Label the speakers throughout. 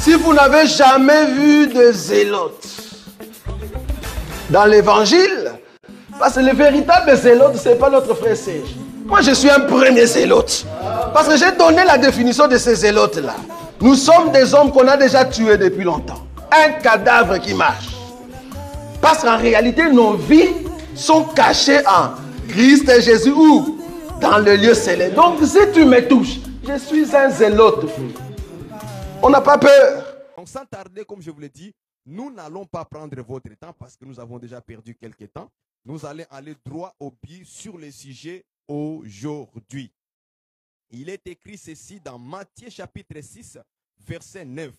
Speaker 1: Si vous n'avez jamais vu de zélotes dans l'évangile, parce que le véritable zélote, ce n'est pas notre frère Serge. Moi, je suis un premier zélote. Parce que j'ai donné la définition de ces zélotes-là. Nous sommes des hommes qu'on a déjà tués depuis longtemps. Un cadavre qui marche. Parce qu'en réalité, nos vies sont cachées en Christ et Jésus ou dans le lieu céleste. Donc, si tu me touches, je suis un zélote. On n'a pas peur.
Speaker 2: Donc, sans tarder, comme je vous l'ai dit, nous n'allons pas prendre votre temps parce que nous avons déjà perdu quelques temps. Nous allons aller droit au but sur le sujet aujourd'hui. Il est écrit ceci dans Matthieu chapitre 6, verset 9.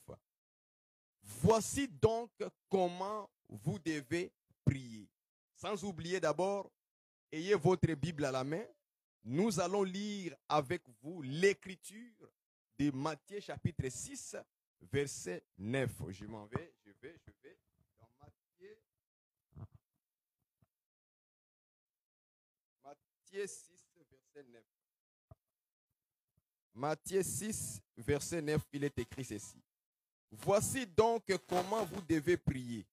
Speaker 2: Voici donc comment vous devez prier. Sans oublier d'abord, ayez votre Bible à la main. Nous allons lire avec vous l'écriture de Matthieu chapitre 6, verset 9. Je m'en vais, je vais dans Matthieu 6, verset 9. Matthieu 6, verset 9, il est écrit ceci. Voici donc comment vous devez prier.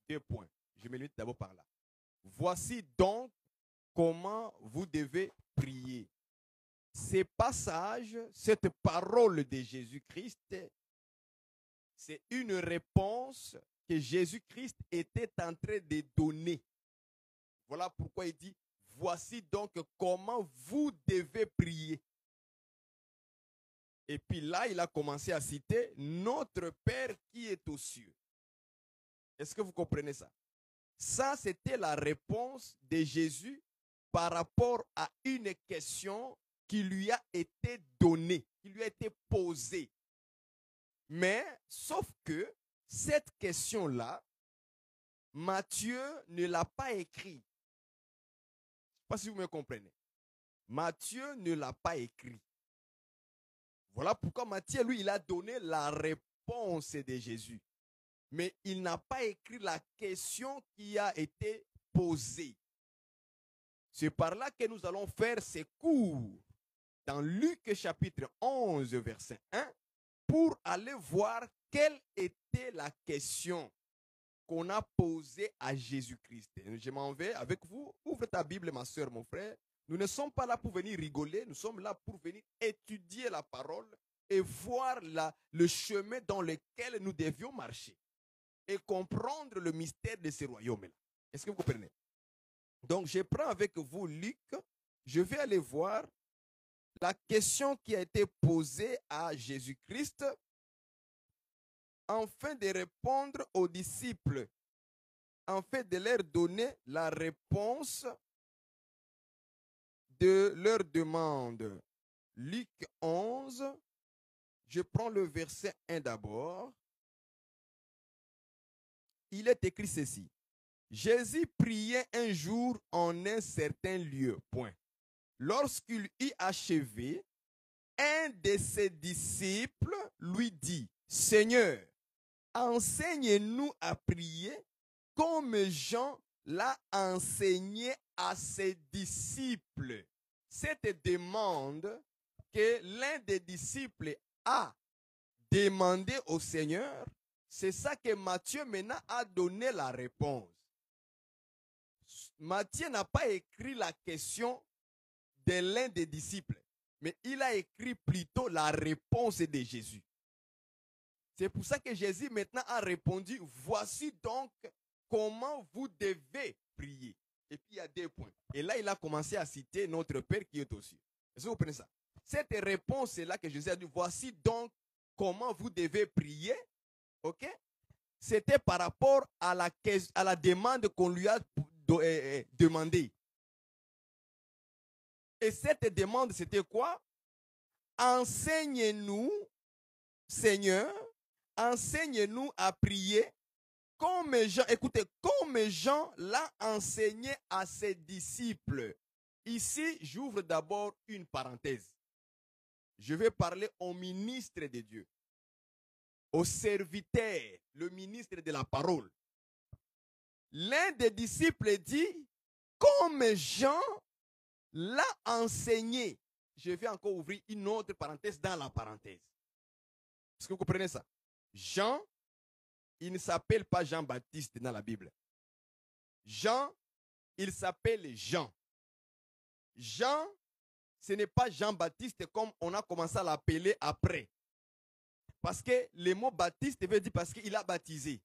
Speaker 2: 2 points. Je me limite d'abord par là. Voici donc comment vous devez prier. Ces passages, cette parole de Jésus-Christ, c'est une réponse que Jésus-Christ était en train de donner. Voilà pourquoi il dit, voici donc comment vous devez prier. Et puis là, il a commencé à citer notre Père qui est aux cieux. Est-ce que vous comprenez ça? Ça, c'était la réponse de Jésus par rapport à une question qui lui a été donnée, qui lui a été posée. Mais, sauf que cette question-là, Matthieu ne l'a pas écrite. Je ne sais pas si vous me comprenez. Matthieu ne l'a pas écrit. Voilà pourquoi Matthieu, lui, il a donné la réponse de Jésus. Mais il n'a pas écrit la question qui a été posée. C'est par là que nous allons faire ces cours dans Luc chapitre 11, verset 1, pour aller voir quelle était la question qu'on a posée à Jésus-Christ. Je m'en vais avec vous. Ouvre ta Bible, ma soeur, mon frère. Nous ne sommes pas là pour venir rigoler, nous sommes là pour venir étudier la parole et voir le chemin dans lequel nous devions marcher et comprendre le mystère de ce royaume-là. Est-ce que vous comprenez? Donc, je prends avec vous Luc, je vais aller voir la question qui a été posée à Jésus-Christ afin de répondre aux disciples, afin de leur donner la réponse de leur demande. Luc 11, je prends le verset 1 d'abord. Il est écrit ceci. Jésus priait un jour en un certain lieu. Point. Lorsqu'il eut achevé, un de ses disciples lui dit, Seigneur, enseigne-nous à prier comme Jean l'a enseigné à ses disciples. Cette demande que l'un des disciples a demandé au Seigneur, c'est ça que Matthieu maintenant a donné la réponse. Matthieu n'a pas écrit la question de l'un des disciples, mais il a écrit plutôt la réponse de Jésus. C'est pour ça que Jésus maintenant a répondu, voici donc comment vous devez prier. Et puis il y a 2 points. Et là, il a commencé à citer notre Père qui est aux cieux. Est-ce que vous comprenez ça? Cette réponse-là que Jésus a dit, voici donc comment vous devez prier. Ok? C'était par rapport à la demande qu'on lui a demandée. Et cette demande, c'était quoi? Enseigne-nous, Seigneur, enseigne-nous à prier comme Jean, écoutez, comme Jean l'a enseigné à ses disciples. Ici, j'ouvre d'abord une parenthèse. Je vais parler au ministre de Dieu, au serviteur, le ministre de la parole. L'un des disciples dit, comme Jean l'a enseigné. Je vais encore ouvrir une autre parenthèse dans la parenthèse. Est-ce que vous comprenez ça? Jean, il ne s'appelle pas Jean-Baptiste dans la Bible. Jean, il s'appelle Jean. Jean, ce n'est pas Jean-Baptiste comme on a commencé à l'appeler après. Parce que le mot Baptiste veut dire parce qu'il a baptisé.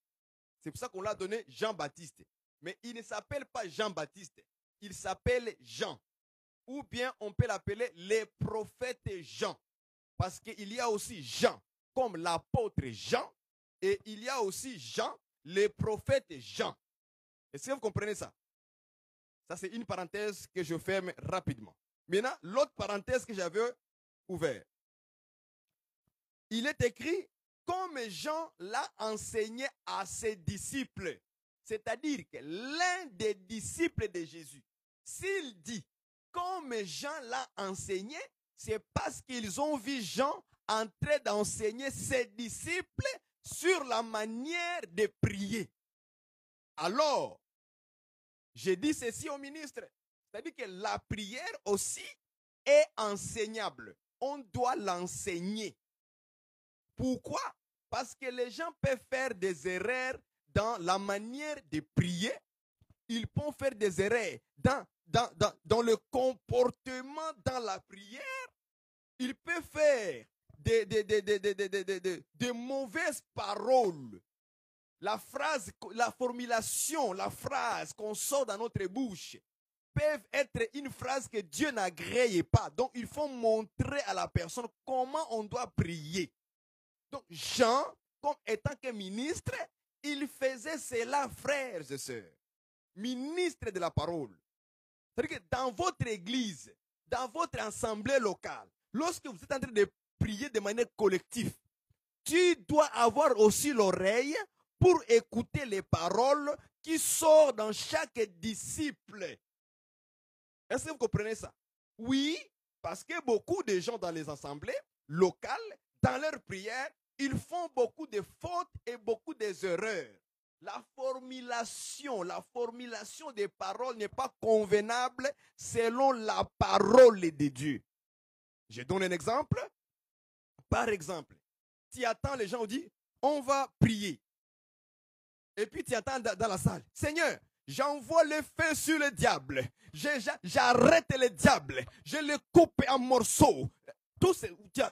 Speaker 2: C'est pour ça qu'on l'a donné Jean-Baptiste. Mais il ne s'appelle pas Jean-Baptiste. Il s'appelle Jean. Ou bien on peut l'appeler le prophète Jean. Parce qu'il y a aussi Jean, comme l'apôtre Jean. Et il y a aussi Jean, le prophète Jean. Est-ce que vous comprenez ça? Ça, c'est une parenthèse que je ferme rapidement. Maintenant, l'autre parenthèse que j'avais ouverte. Il est écrit, comme Jean l'a enseigné à ses disciples. C'est-à-dire que l'un des disciples de Jésus, s'il dit, comme Jean l'a enseigné, c'est parce qu'ils ont vu Jean en train d'enseigner ses disciples sur la manière de prier. Alors, j'ai dit ceci au ministre, c'est-à-dire que la prière aussi est enseignable. On doit l'enseigner. Pourquoi? Parce que les gens peuvent faire des erreurs dans la manière de prier. Ils peuvent faire des erreurs dans le comportement dans la prière. Ils peuvent faire des mauvaises paroles. La phrase, la formulation, la phrase qu'on sort dans notre bouche peuvent être une phrase que Dieu n'agrée pas. Donc, il faut montrer à la personne comment on doit prier. Donc, Jean, comme étant que ministre, il faisait cela, frères et sœurs. Ministre de la parole. C'est-à-dire que dans votre église, dans votre assemblée locale, lorsque vous êtes en train de prier de manière collective, tu dois avoir aussi l'oreille pour écouter les paroles qui sortent dans chaque disciple. Est-ce que vous comprenez ça? Oui, parce que beaucoup de gens dans les assemblées locales, dans leur prière, ils font beaucoup de fautes et beaucoup d'erreurs. La formulation des paroles n'est pas convenable selon la parole de Dieu. Je donne un exemple. Par exemple, tu attends, les gens ont dit, on va prier. Et puis tu attends dans la salle, Seigneur, j'envoie le feu sur le diable. J'arrête le diable. Je le coupe en morceaux.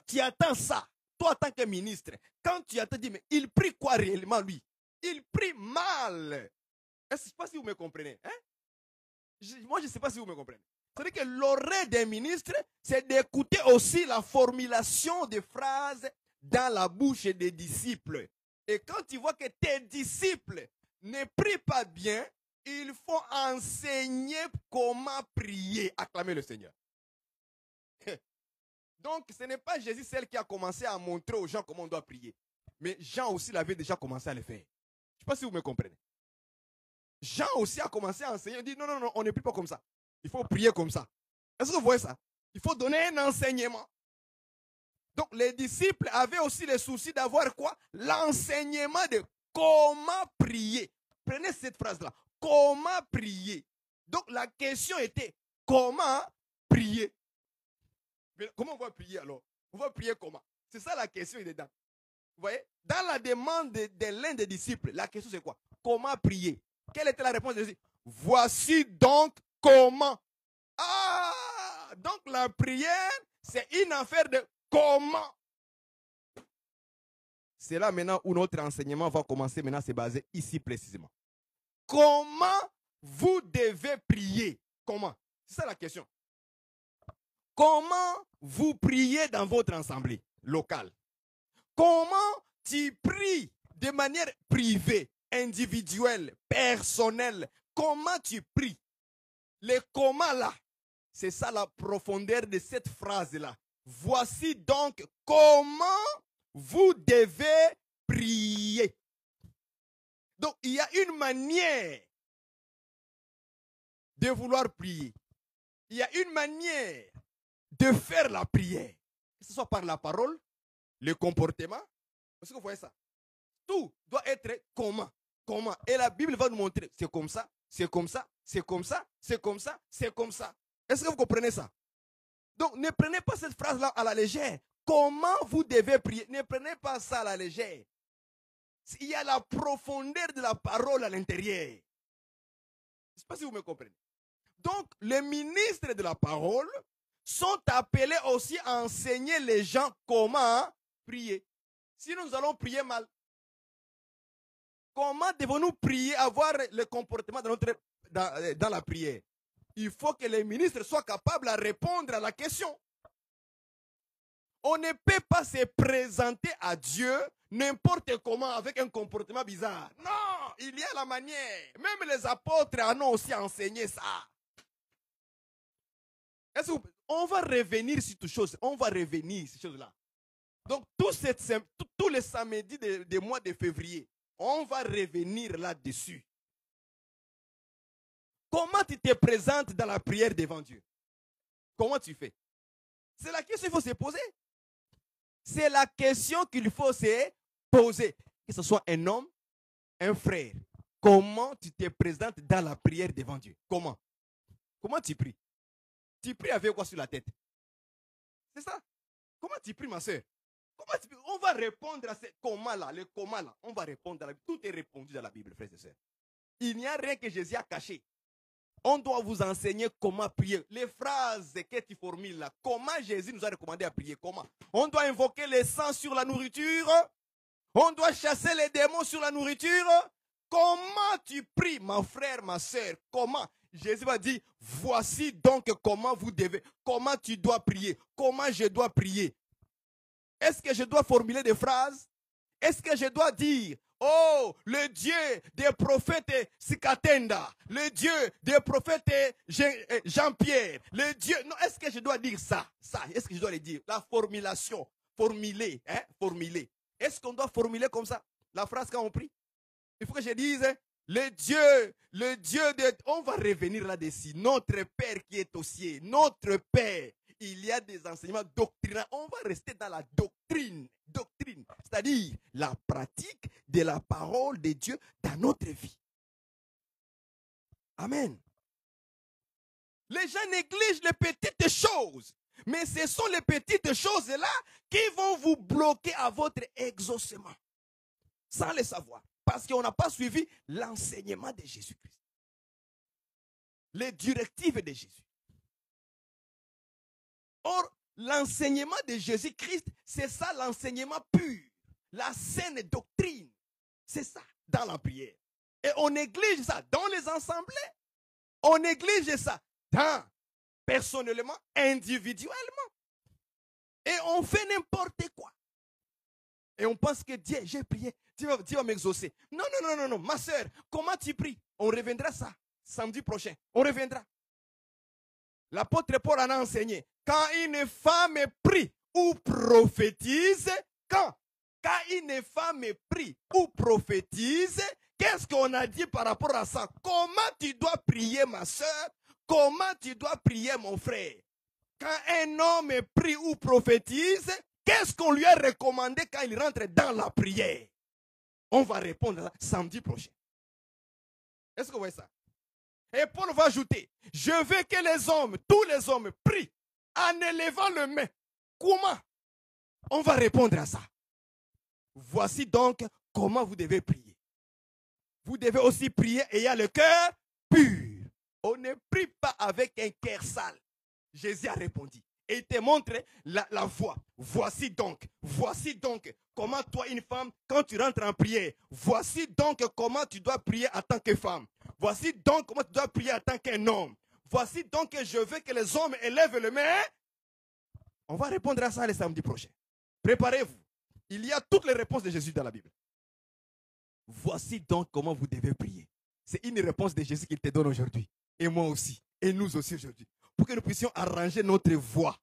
Speaker 2: Tu attends ça. Toi, en tant que ministre, quand tu attends, dis, mais il prie quoi réellement, lui? Il prie mal. Je ne sais pas si vous me comprenez. Hein? Moi, je ne sais pas si vous me comprenez. C'est-à-dire que l'oreille des ministres, c'est d'écouter aussi la formulation des phrases dans la bouche des disciples. Et quand tu vois que tes disciples ne prient pas bien, il faut enseigner comment prier. Acclamer le Seigneur. Donc, ce n'est pas Jésus seul qui a commencé à montrer aux gens comment on doit prier. Mais Jean aussi l'avait déjà commencé à le faire. Je ne sais pas si vous me comprenez. Jean aussi a commencé à enseigner. Il dit non, non, non, on ne prie pas comme ça. Il faut prier comme ça. Est-ce que vous voyez ça? Il faut donner un enseignement. Donc, les disciples avaient aussi le souci d'avoir quoi? L'enseignement de comment prier. Prenez cette phrase-là. Comment prier? Donc, la question était comment prier? Mais comment on va prier alors? On va prier comment? C'est ça la question dedans. Vous voyez? Dans la demande de l'un des disciples, la question c'est quoi? Comment prier? Quelle était la réponse de Jésus? Voici donc comment. Ah! Donc la prière, c'est une affaire de comment. C'est là maintenant où notre enseignement va commencer maintenant à se baser ici précisément. Comment vous devez prier? Comment? C'est ça la question. Comment vous priez dans votre assemblée locale? Comment tu pries de manière privée, individuelle, personnelle? Comment tu pries? Le comment là, c'est ça la profondeur de cette phrase-là. Voici donc comment vous devez prier. Donc, il y a une manière de vouloir prier. Il y a une manière de faire la prière. Que ce soit par la parole, le comportement. Est-ce que vous voyez ça? Tout doit être comment. Comment. Et la Bible va nous montrer. C'est comme ça, c'est comme ça, c'est comme ça, c'est comme ça, c'est comme ça. Est-ce que vous comprenez ça? Donc, ne prenez pas cette phrase-là à la légère. Comment vous devez prier? Ne prenez pas ça à la légère. Il y a la profondeur de la parole à l'intérieur. Je ne sais pas si vous me comprenez. Donc, les ministres de la parole sont appelés aussi à enseigner les gens comment prier. Sinon, nous allons prier mal. Comment devons-nous prier, avoir le comportement dans la prière? Il faut que les ministres soient capables de répondre à la question. On ne peut pas se présenter à Dieu n'importe comment avec un comportement bizarre. Non, il y a la manière. Même les apôtres en ont aussi enseigné ça. On va revenir sur toutes choses. On va revenir sur ces choses-là. Donc, tous les samedis des mois de février, on va revenir là-dessus. Comment tu te présentes dans la prière devant Dieu? Comment tu fais? C'est la question qu'il faut se poser. C'est la question qu'il faut se poser. Que ce soit un homme, un frère. Comment tu te présentes dans la prière devant Dieu? Comment? Comment tu pries? Tu pries avec quoi sur la tête? C'est ça? Comment tu pries, ma soeur? Comment tu pries? On va répondre à ces comment-là, les comment-là. On va répondre à la Bible. Tout est répondu dans la Bible, frères et sœurs. Il n'y a rien que Jésus a caché. On doit vous enseigner comment prier. Les phrases que tu formules là. Comment Jésus nous a recommandé à prier? Comment? On doit invoquer le sang sur la nourriture. On doit chasser les démons sur la nourriture. Comment tu pries, mon frère, ma soeur? Comment? Jésus va dire, voici donc comment tu dois prier. Comment je dois prier? Est-ce que je dois formuler des phrases? Est-ce que je dois dire, oh, le Dieu des prophètes Sikatenda, le Dieu des prophètes Jean-Pierre, le Dieu... Non, est-ce que je dois dire ça? Est-ce que je dois le dire? La formulation, formuler. Est-ce qu'on doit formuler comme ça la phrase quand on prie? Il faut que je dise, le Dieu de... On va revenir là-dessus. Notre Père qui est aux cieux, notre Père. Il y a des enseignements doctrinaux. On va rester dans la doctrine. C'est-à-dire la pratique de la parole de Dieu dans notre vie. Amen. Les gens négligent les petites choses. Mais ce sont les petites choses-là qui vont vous bloquer à votre exaucement. Sans le savoir. Parce qu'on n'a pas suivi l'enseignement de Jésus-Christ. Les directives de Jésus. Or, l'enseignement de Jésus-Christ, c'est ça l'enseignement pur. La saine doctrine. C'est ça, dans la prière. Et on néglige ça dans les assemblées. On néglige ça personnellement, individuellement. Et on fait n'importe quoi. Et on pense que Dieu, j'ai prié, Dieu va m'exaucer. Non, ma soeur, comment tu pries? On reviendra ça, samedi prochain. On reviendra. L'apôtre Paul en a enseigné. Quand une femme prie ou prophétise, quand une femme prie ou prophétise, qu'est-ce qu'on a dit par rapport à ça? Comment tu dois prier, ma soeur? Comment tu dois prier, mon frère? Quand un homme prie ou prophétise, qu'est-ce qu'on lui a recommandé quand il rentre dans la prière? On va répondre à ça samedi prochain. Est-ce que vous voyez ça? Et Paul va ajouter, je veux que les hommes, tous les hommes prient en élevant le main. Comment? On va répondre à ça. Voici donc comment vous devez prier. Vous devez aussi prier ayant le cœur pur. On ne prie pas avec un cœur sale. Jésus a répondu. Et il te montre la voie. Voici donc comment toi, une femme, quand tu rentres en prière, voici donc comment tu dois prier en tant que femme. Voici donc comment tu dois prier en tant qu'un homme. Voici donc que je veux que les hommes élèvent le main. On va répondre à ça le samedi prochain. Préparez-vous. Il y a toutes les réponses de Jésus dans la Bible. Voici donc comment vous devez prier. C'est une réponse de Jésus qu'il te donne aujourd'hui. Et moi aussi. Et nous aussi aujourd'hui. Pour que nous puissions arranger notre voie.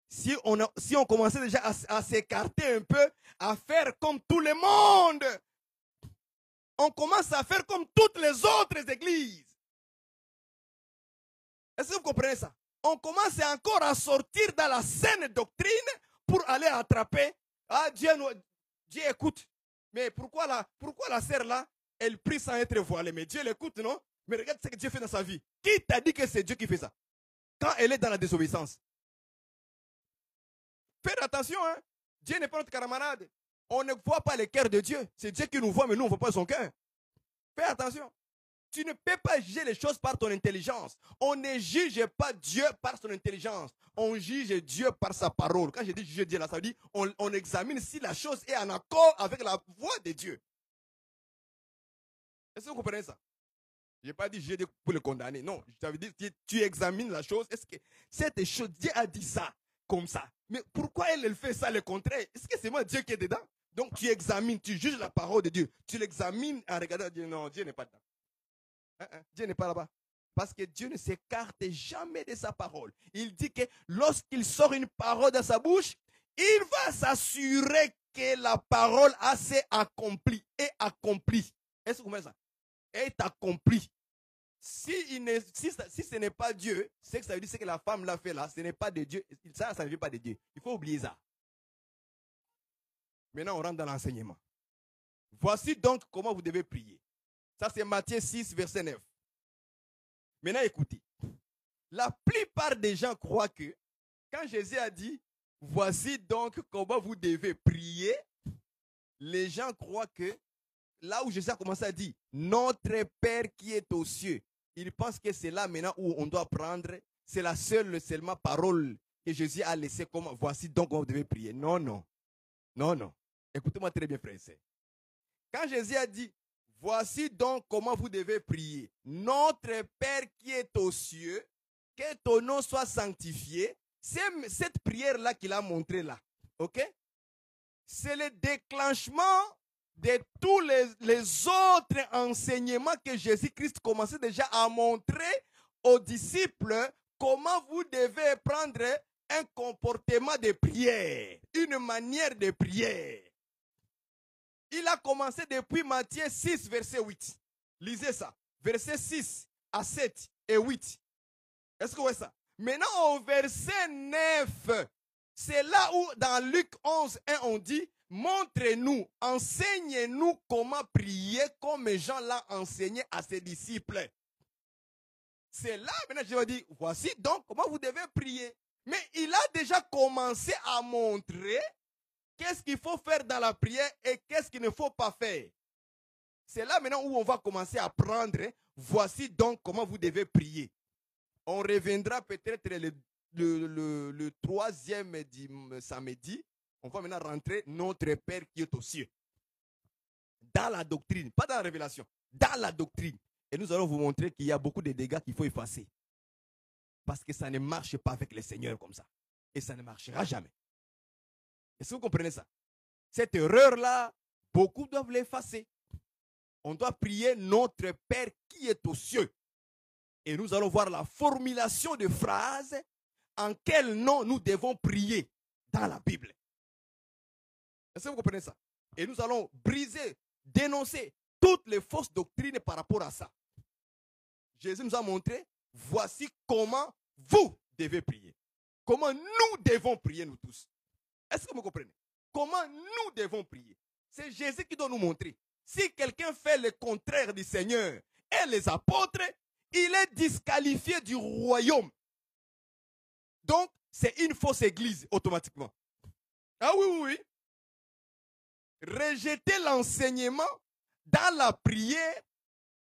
Speaker 2: Si on commençait déjà à s'écarter un peu, à faire comme tout le monde, on commence à faire comme toutes les autres églises. Est-ce que vous comprenez ça? On commence encore à sortir dans la saine doctrine pour aller attraper. Ah, Dieu écoute. Mais pourquoi la sœur là, elle prie sans être voilée? Mais Dieu l'écoute, non? Mais regarde ce que Dieu fait dans sa vie. Qui t'a dit que c'est Dieu qui fait ça? Quand elle est dans la désobéissance. Faites attention, hein. Dieu n'est pas notre camarade. On ne voit pas le cœur de Dieu. C'est Dieu qui nous voit, mais nous, on ne voit pas son cœur. Fais attention. Tu ne peux pas juger les choses par ton intelligence. On ne juge pas Dieu par son intelligence. On juge Dieu par sa parole. Quand je dis juger Dieu, là, ça veut dire on examine si la chose est en accord avec la voix de Dieu. Est-ce que vous comprenez ça? Je n'ai pas dit juger pour le condamner. Non, je t'avais dit tu examines la chose. Est-ce que cette chose, Dieu a dit ça comme ça? Mais pourquoi elle fait ça le contraire? Est-ce que c'est moi Dieu qui est dedans? Donc tu examines, tu juges la parole de Dieu. Tu l'examines en regardant Dieu. Non, Dieu n'est pas dedans. Dieu n'est pas là-bas. Parce que Dieu ne s'écarte jamais de sa parole. Il dit que lorsqu'il sort une parole de sa bouche, il va s'assurer que la parole a s'est accomplie. Est accomplie. Est-ce que vous comprenez ça? Est accomplie. Si ce n'est pas Dieu, c'est que ça veut dire que la femme l'a fait là, ce n'est pas de Dieu. Ça ne vient pas de Dieu. Il faut oublier ça. Maintenant, on rentre dans l'enseignement. Voici donc comment vous devez prier. Ça, c'est Matthieu 6, verset 9. Maintenant, écoutez. La plupart des gens croient que, quand Jésus a dit, voici donc comment vous devez prier, les gens croient que, là où Jésus a commencé à dire, notre Père qui est aux cieux, ils pensent que c'est là maintenant où on doit prendre, c'est la seule seulement parole que Jésus a laissée comme, voici donc comment vous devez prier. Non, non. Non, non. Écoutez-moi très bien, frère et sœur. Quand Jésus a dit, voici donc comment vous devez prier. Notre Père qui est aux cieux, que ton nom soit sanctifié. C'est cette prière-là qu'il a montrée là. Ok? C'est le déclenchement de tous les autres enseignements que Jésus-Christ commençait déjà à montrer aux disciples comment vous devez prendre un comportement de prière, une manière de prière. Il a commencé depuis Matthieu 6, verset 8. Lisez ça. Verset 6 à 7 et 8. Est-ce que vous voyez ça? Maintenant, au verset 9, c'est là où, dans Luc 11, 1, on dit, montrez-nous, enseignez-nous comment prier comme Jean l'a enseigné à ses disciples. C'est là, maintenant, je vais dire, voici donc comment vous devez prier. Mais il a déjà commencé à montrer qu'est-ce qu'il faut faire dans la prière et qu'est-ce qu'il ne faut pas faire. C'est là maintenant où on va commencer à prendre. Voici donc comment vous devez prier. On reviendra peut-être le troisième samedi. On va maintenant rentrer notre Père qui est aux cieux. Dans la doctrine, pas dans la révélation, dans la doctrine. Et nous allons vous montrer qu'il y a beaucoup de dégâts qu'il faut effacer. Parce que ça ne marche pas avec le Seigneur comme ça. Et ça ne marchera jamais. Est-ce que vous comprenez ça? Cette erreur-là, beaucoup doivent l'effacer. On doit prier notre Père qui est aux cieux. Et nous allons voir la formulation de phrases en quel nom nous devons prier dans la Bible. Est-ce que vous comprenez ça? Et nous allons briser, dénoncer toutes les fausses doctrines par rapport à ça. Jésus nous a montré, voici comment vous devez prier. Comment nous devons prier nous tous. Est-ce que vous comprenez? Comment nous devons prier? C'est Jésus qui doit nous montrer. Si quelqu'un fait le contraire du Seigneur et les apôtres, il est disqualifié du royaume. Donc, c'est une fausse église automatiquement. Ah oui, oui, oui. Rejeter l'enseignement dans la prière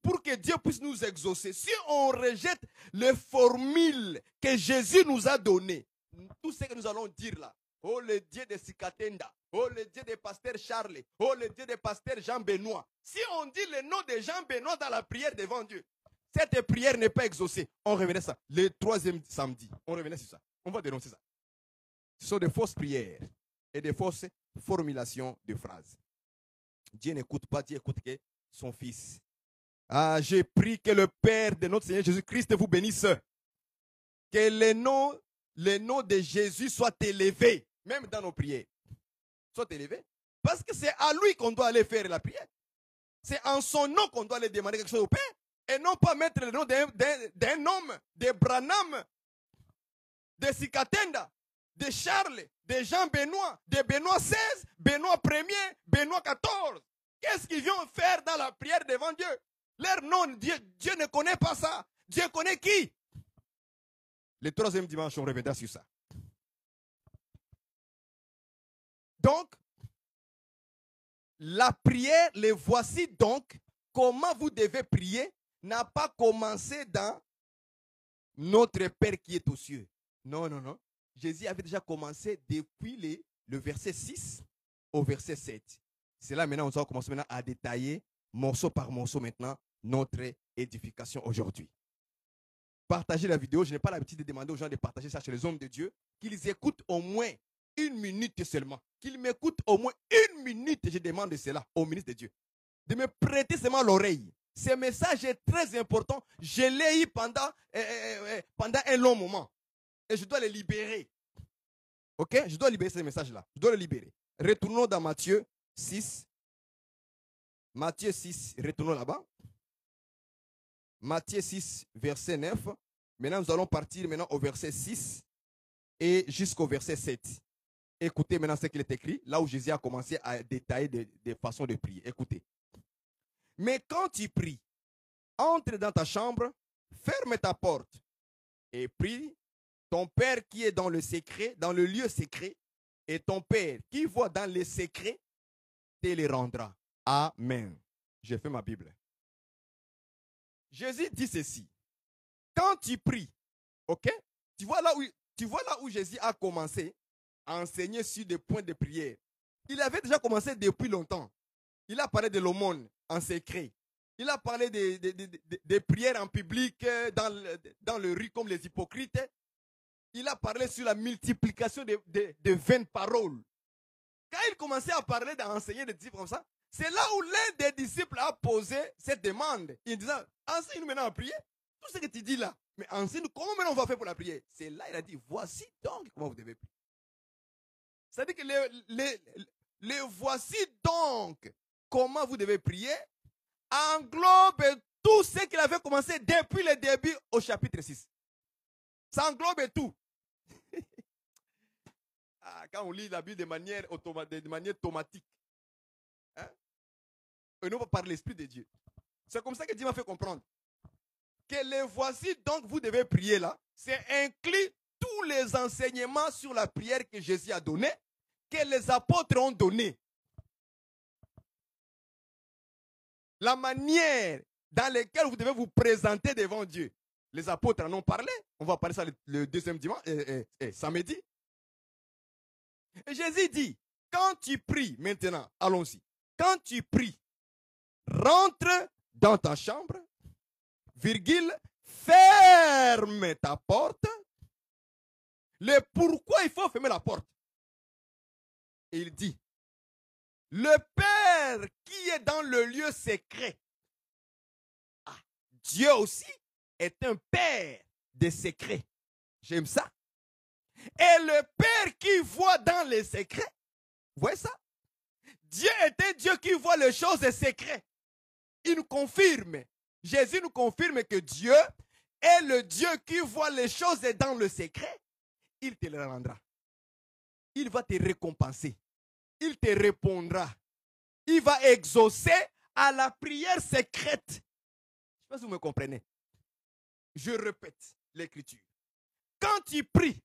Speaker 2: pour que Dieu puisse nous exaucer. Si on rejette les formules que Jésus nous a données, tout ce que nous allons dire là, oh le Dieu de Sikatenda, oh le Dieu de pasteur Charles, oh le Dieu de pasteur Jean-Benoît. Si on dit le nom de Jean-Benoît dans la prière devant Dieu, cette prière n'est pas exaucée. On revenait ça. Le troisième samedi, on revenait sur ça. On va dénoncer ça. Ce sont des fausses prières et des fausses formulations de phrases. Dieu n'écoute pas, Dieu écoute que son Fils. Ah, j'ai pris que le Père de notre Seigneur Jésus-Christ vous bénisse. Que le nom de Jésus soit élevé, même dans nos prières. Soit élevé. Parce que c'est à lui qu'on doit aller faire la prière. C'est en son nom qu'on doit aller demander quelque chose au Père. Et non pas mettre le nom d'un homme, de Branham, de Sikatenda, de Charles, de Jean-Benoît, de Benoît XVI, Benoît Ier, Benoît XIV. Qu'est-ce qu'ils viennent faire dans la prière devant Dieu? Leur nom, Dieu ne connaît pas ça. Dieu connaît qui? Le troisième dimanche, on reviendra sur ça. Donc, la prière, les voici donc, comment vous devez prier, n'a pas commencé dans notre Père qui est aux cieux. Non, non, non. Jésus avait déjà commencé depuis le verset 6 au verset 7. C'est là maintenant, on va commencer maintenant à détailler morceau par morceau maintenant notre édification aujourd'hui. Partagez la vidéo. Je n'ai pas l'habitude de demander aux gens de partager ça chez les hommes de Dieu, qu'ils écoutent au moins 1 minute seulement. Qu'ils m'écoutent au moins 1 minute. Je demande cela au ministre de Dieu. De me prêter seulement l'oreille. Ce message est très important. Je l'ai eu pendant un long moment. Et je dois le libérer. Ok? Je dois libérer ce message-là. Je dois le libérer. Retournons dans Matthieu 6. Matthieu 6, retournons là-bas. Matthieu 6, verset 9. Maintenant, nous allons partir maintenant au verset 6 et jusqu'au verset 7. Écoutez maintenant ce qu'il est écrit, là où Jésus a commencé à détailler des façons de prier. Écoutez. Mais quand tu pries, entre dans ta chambre, ferme ta porte et prie ton Père qui est dans le secret, dans le lieu secret, et ton Père qui voit dans les secrets, te les rendra. Amen. J'ai fait ma Bible. Jésus dit ceci. Quand tu pries, ok? Tu vois là où Jésus a commencé à enseigner sur des points de prière. Il avait déjà commencé depuis longtemps. Il a parlé de l'aumône en secret. Il a parlé des prières en public dans le rue comme les hypocrites. Il a parlé sur la multiplication de vaines paroles. Quand il commençait à parler, d'enseigner des disciples comme ça, c'est là où l'un des disciples a posé cette demande. Il disait, enseigne-nous maintenant à prier. Tout ce que tu dis là, mais enseigne-nous comment maintenant on va faire pour la prière. C'est là il a dit, voici donc comment vous devez prier. C'est-à-dire que les voici donc comment vous devez prier englobe tout ce qu'il avait commencé depuis le début au chapitre 6. Ça englobe tout. Quand on lit la Bible de manière automatique, hein? Et non pas par l'Esprit de Dieu. C'est comme ça que Dieu m'a fait comprendre. Que les voici donc vous devez prier là. C'est inclus tous les enseignements sur la prière que Jésus a donné, que les apôtres ont donné. La manière dans laquelle vous devez vous présenter devant Dieu. Les apôtres en ont parlé. On va parler ça le deuxième dimanche, samedi. Et Jésus dit, quand tu pries, maintenant, allons-y. Quand tu pries, rentre dans ta chambre, virgule, ferme ta porte. Le pourquoi il faut fermer la porte. Et il dit, le Père qui est dans le lieu secret. Ah, Dieu aussi est un Père des secrets. J'aime ça. Et le Père qui voit dans les secrets. Vous voyez ça? Dieu est un Dieu qui voit les choses des secrets. Il nous confirme. Jésus nous confirme que Dieu est le Dieu qui voit les choses dans le secret. Il te les rendra. Il va te récompenser. Il te répondra. Il va exaucer à la prière secrète. Je ne sais pas si vous me comprenez. Je répète l'écriture. Quand tu pries,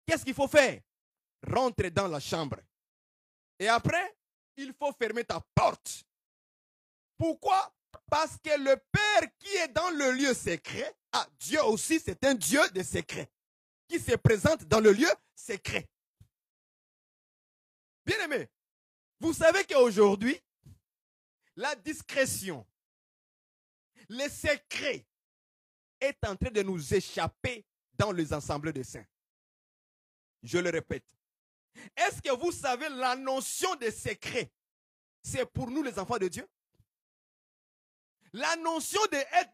Speaker 2: qu'est-ce qu'il faut faire? Rentre dans la chambre. Et après, il faut fermer ta porte. Pourquoi? Parce que le Père qui est dans le lieu secret, Dieu aussi c'est un Dieu de secret, qui se présente dans le lieu secret. Bien-aimés, vous savez qu'aujourd'hui, la discrétion, le secret est en train de nous échapper dans les assemblées de saints. Je le répète. Est-ce que vous savez la notion de secret? C'est pour nous les enfants de Dieu. La notion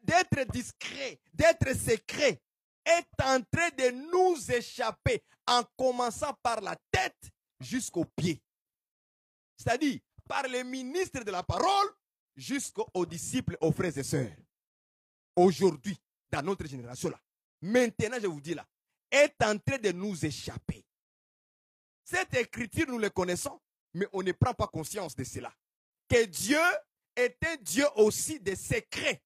Speaker 2: d'être discret, d'être secret, est en train de nous échapper en commençant par la tête jusqu'aux pieds. C'est-à-dire par les ministres de la parole jusqu'aux disciples, aux frères et sœurs. Aujourd'hui, dans notre génération-là, maintenant je vous dis là, est en train de nous échapper. Cette écriture, nous la connaissons, mais on ne prend pas conscience de cela. Que Dieu est un Dieu aussi de secrets.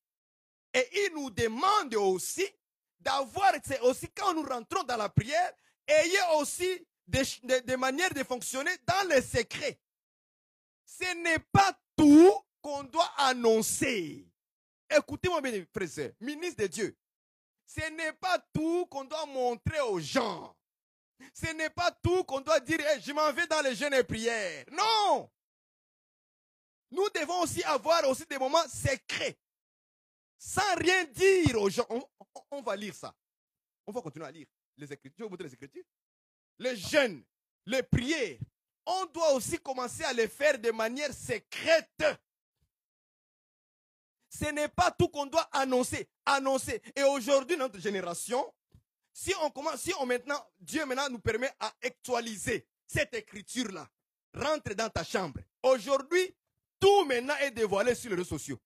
Speaker 2: Et il nous demande aussi d'avoir, c'est aussi quand nous rentrons dans la prière, ayez aussi des manières de fonctionner dans les secrets. Ce n'est pas tout qu'on doit annoncer. Écoutez-moi bien, frères et sœurs, ministre de Dieu. Ce n'est pas tout qu'on doit montrer aux gens. Ce n'est pas tout qu'on doit dire, hey, je m'en vais dans les jeûnes et prières. Non! Nous devons aussi avoir aussi des moments secrets. Sans rien dire aux gens. On va lire ça. On va continuer à lire les Écritures. Je vais vous montrer les Écritures. Les jeûnes, les prières, on doit aussi commencer à les faire de manière secrète. Ce n'est pas tout qu'on doit annoncer. Annoncer. Et aujourd'hui, notre génération, si Dieu maintenant nous permet à actualiser cette écriture-là, rentre dans ta chambre. Aujourd'hui, tout maintenant est dévoilé sur les réseaux sociaux.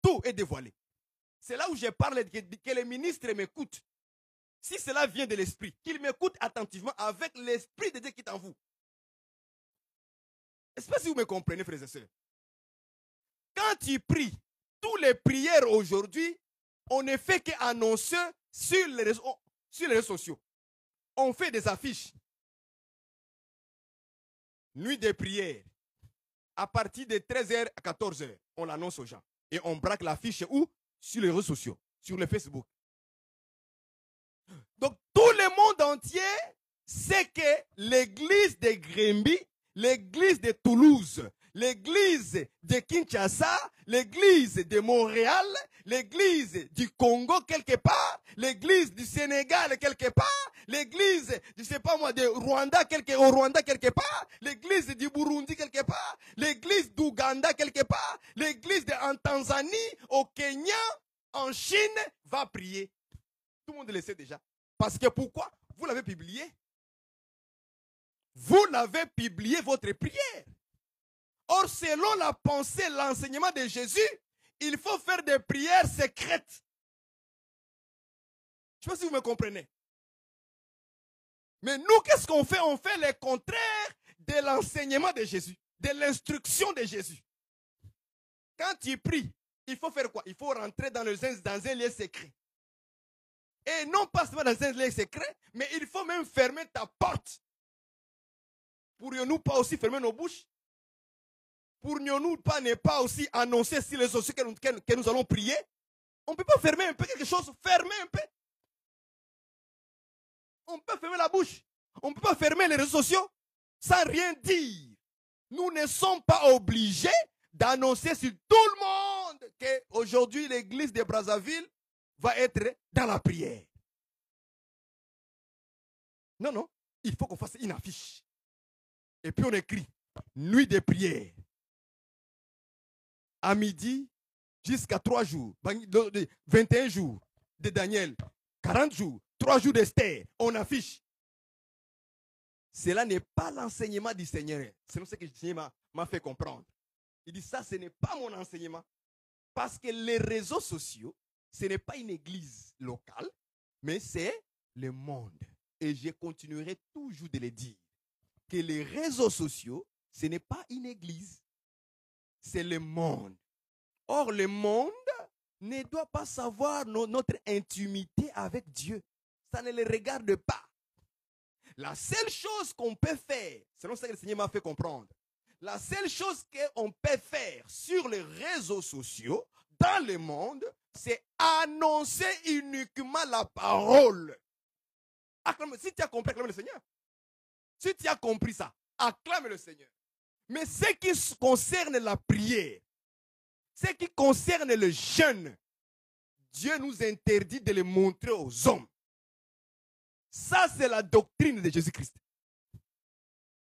Speaker 2: Tout est dévoilé. C'est là où je parle que les ministres m'écoutent. Si cela vient de l'esprit, qu'ils m'écoutent attentivement avec l'esprit de Dieu qui est en vous. Je ne sais pas si vous me comprenez, frères et sœurs. Quand tu pries, toutes les prières aujourd'hui, on ne fait qu'annoncer sur les réseaux sociaux. On fait des affiches. Nuit de prière. À partir de 13h à 14h, on l'annonce aux gens. Et on braque l'affiche où? Sur les réseaux sociaux, sur le Facebook. Donc, tout le monde entier sait que l'église de Grimby, l'église de Toulouse, l'église de Kinshasa, l'église de Montréal, l'église du Congo quelque part, l'église du Sénégal quelque part, l'église, je ne sais pas moi, au Rwanda quelque part, l'église du Burundi quelque part, l'église d'Ouganda quelque part, l'église en Tanzanie, au Kenya, en Chine, va prier. Tout le monde le sait déjà. Parce que pourquoi? Vous l'avez publié. Vous l'avez publié, votre prière. Or, selon la pensée, l'enseignement de Jésus, il faut faire des prières secrètes. Je ne sais pas si vous me comprenez. Mais nous, qu'est-ce qu'on fait? On fait le contraire de l'enseignement de Jésus, de l'instruction de Jésus. Quand tu pries, il faut faire quoi? Il faut rentrer dans un lieu secret. Et non pas seulement dans un lieu secret, mais il faut même fermer ta porte. Pourrions-nous pas aussi fermer nos bouches? Pourrions-nous pas ne pas aussi annoncer sur les réseaux sociaux que nous allons prier? On ne peut pas fermer un peu quelque chose, fermer un peu. On peut fermer la bouche. On ne peut pas fermer les réseaux sociaux sans rien dire. Nous ne sommes pas obligés d'annoncer sur tout le monde qu'aujourd'hui l'église de Brazzaville va être dans la prière. Non, non. Il faut qu'on fasse une affiche. Et puis on écrit nuit de prière. À midi jusqu'à 3 jours. 21 jours de Daniel. 40 jours. 3 jours d'Esther. On affiche. Cela n'est pas l'enseignement du Seigneur. C'est ce que le Seigneur m'a fait comprendre. Il dit ça, ce n'est pas mon enseignement. Parce que les réseaux sociaux, ce n'est pas une église locale, mais c'est le monde. Et je continuerai toujours de le dire. Que les réseaux sociaux, ce n'est pas une église. C'est le monde. Or, le monde ne doit pas savoir notre intimité avec Dieu. Ça ne le regarde pas. La seule chose qu'on peut faire, selon ce que le Seigneur m'a fait comprendre, la seule chose qu'on peut faire sur les réseaux sociaux, dans le monde, c'est annoncer uniquement la parole. Acclame, si tu as compris, acclame le Seigneur. Si tu as compris ça, acclame le Seigneur. Mais ce qui concerne la prière, ce qui concerne le jeûne, Dieu nous interdit de le montrer aux hommes. Ça, c'est la doctrine de Jésus-Christ.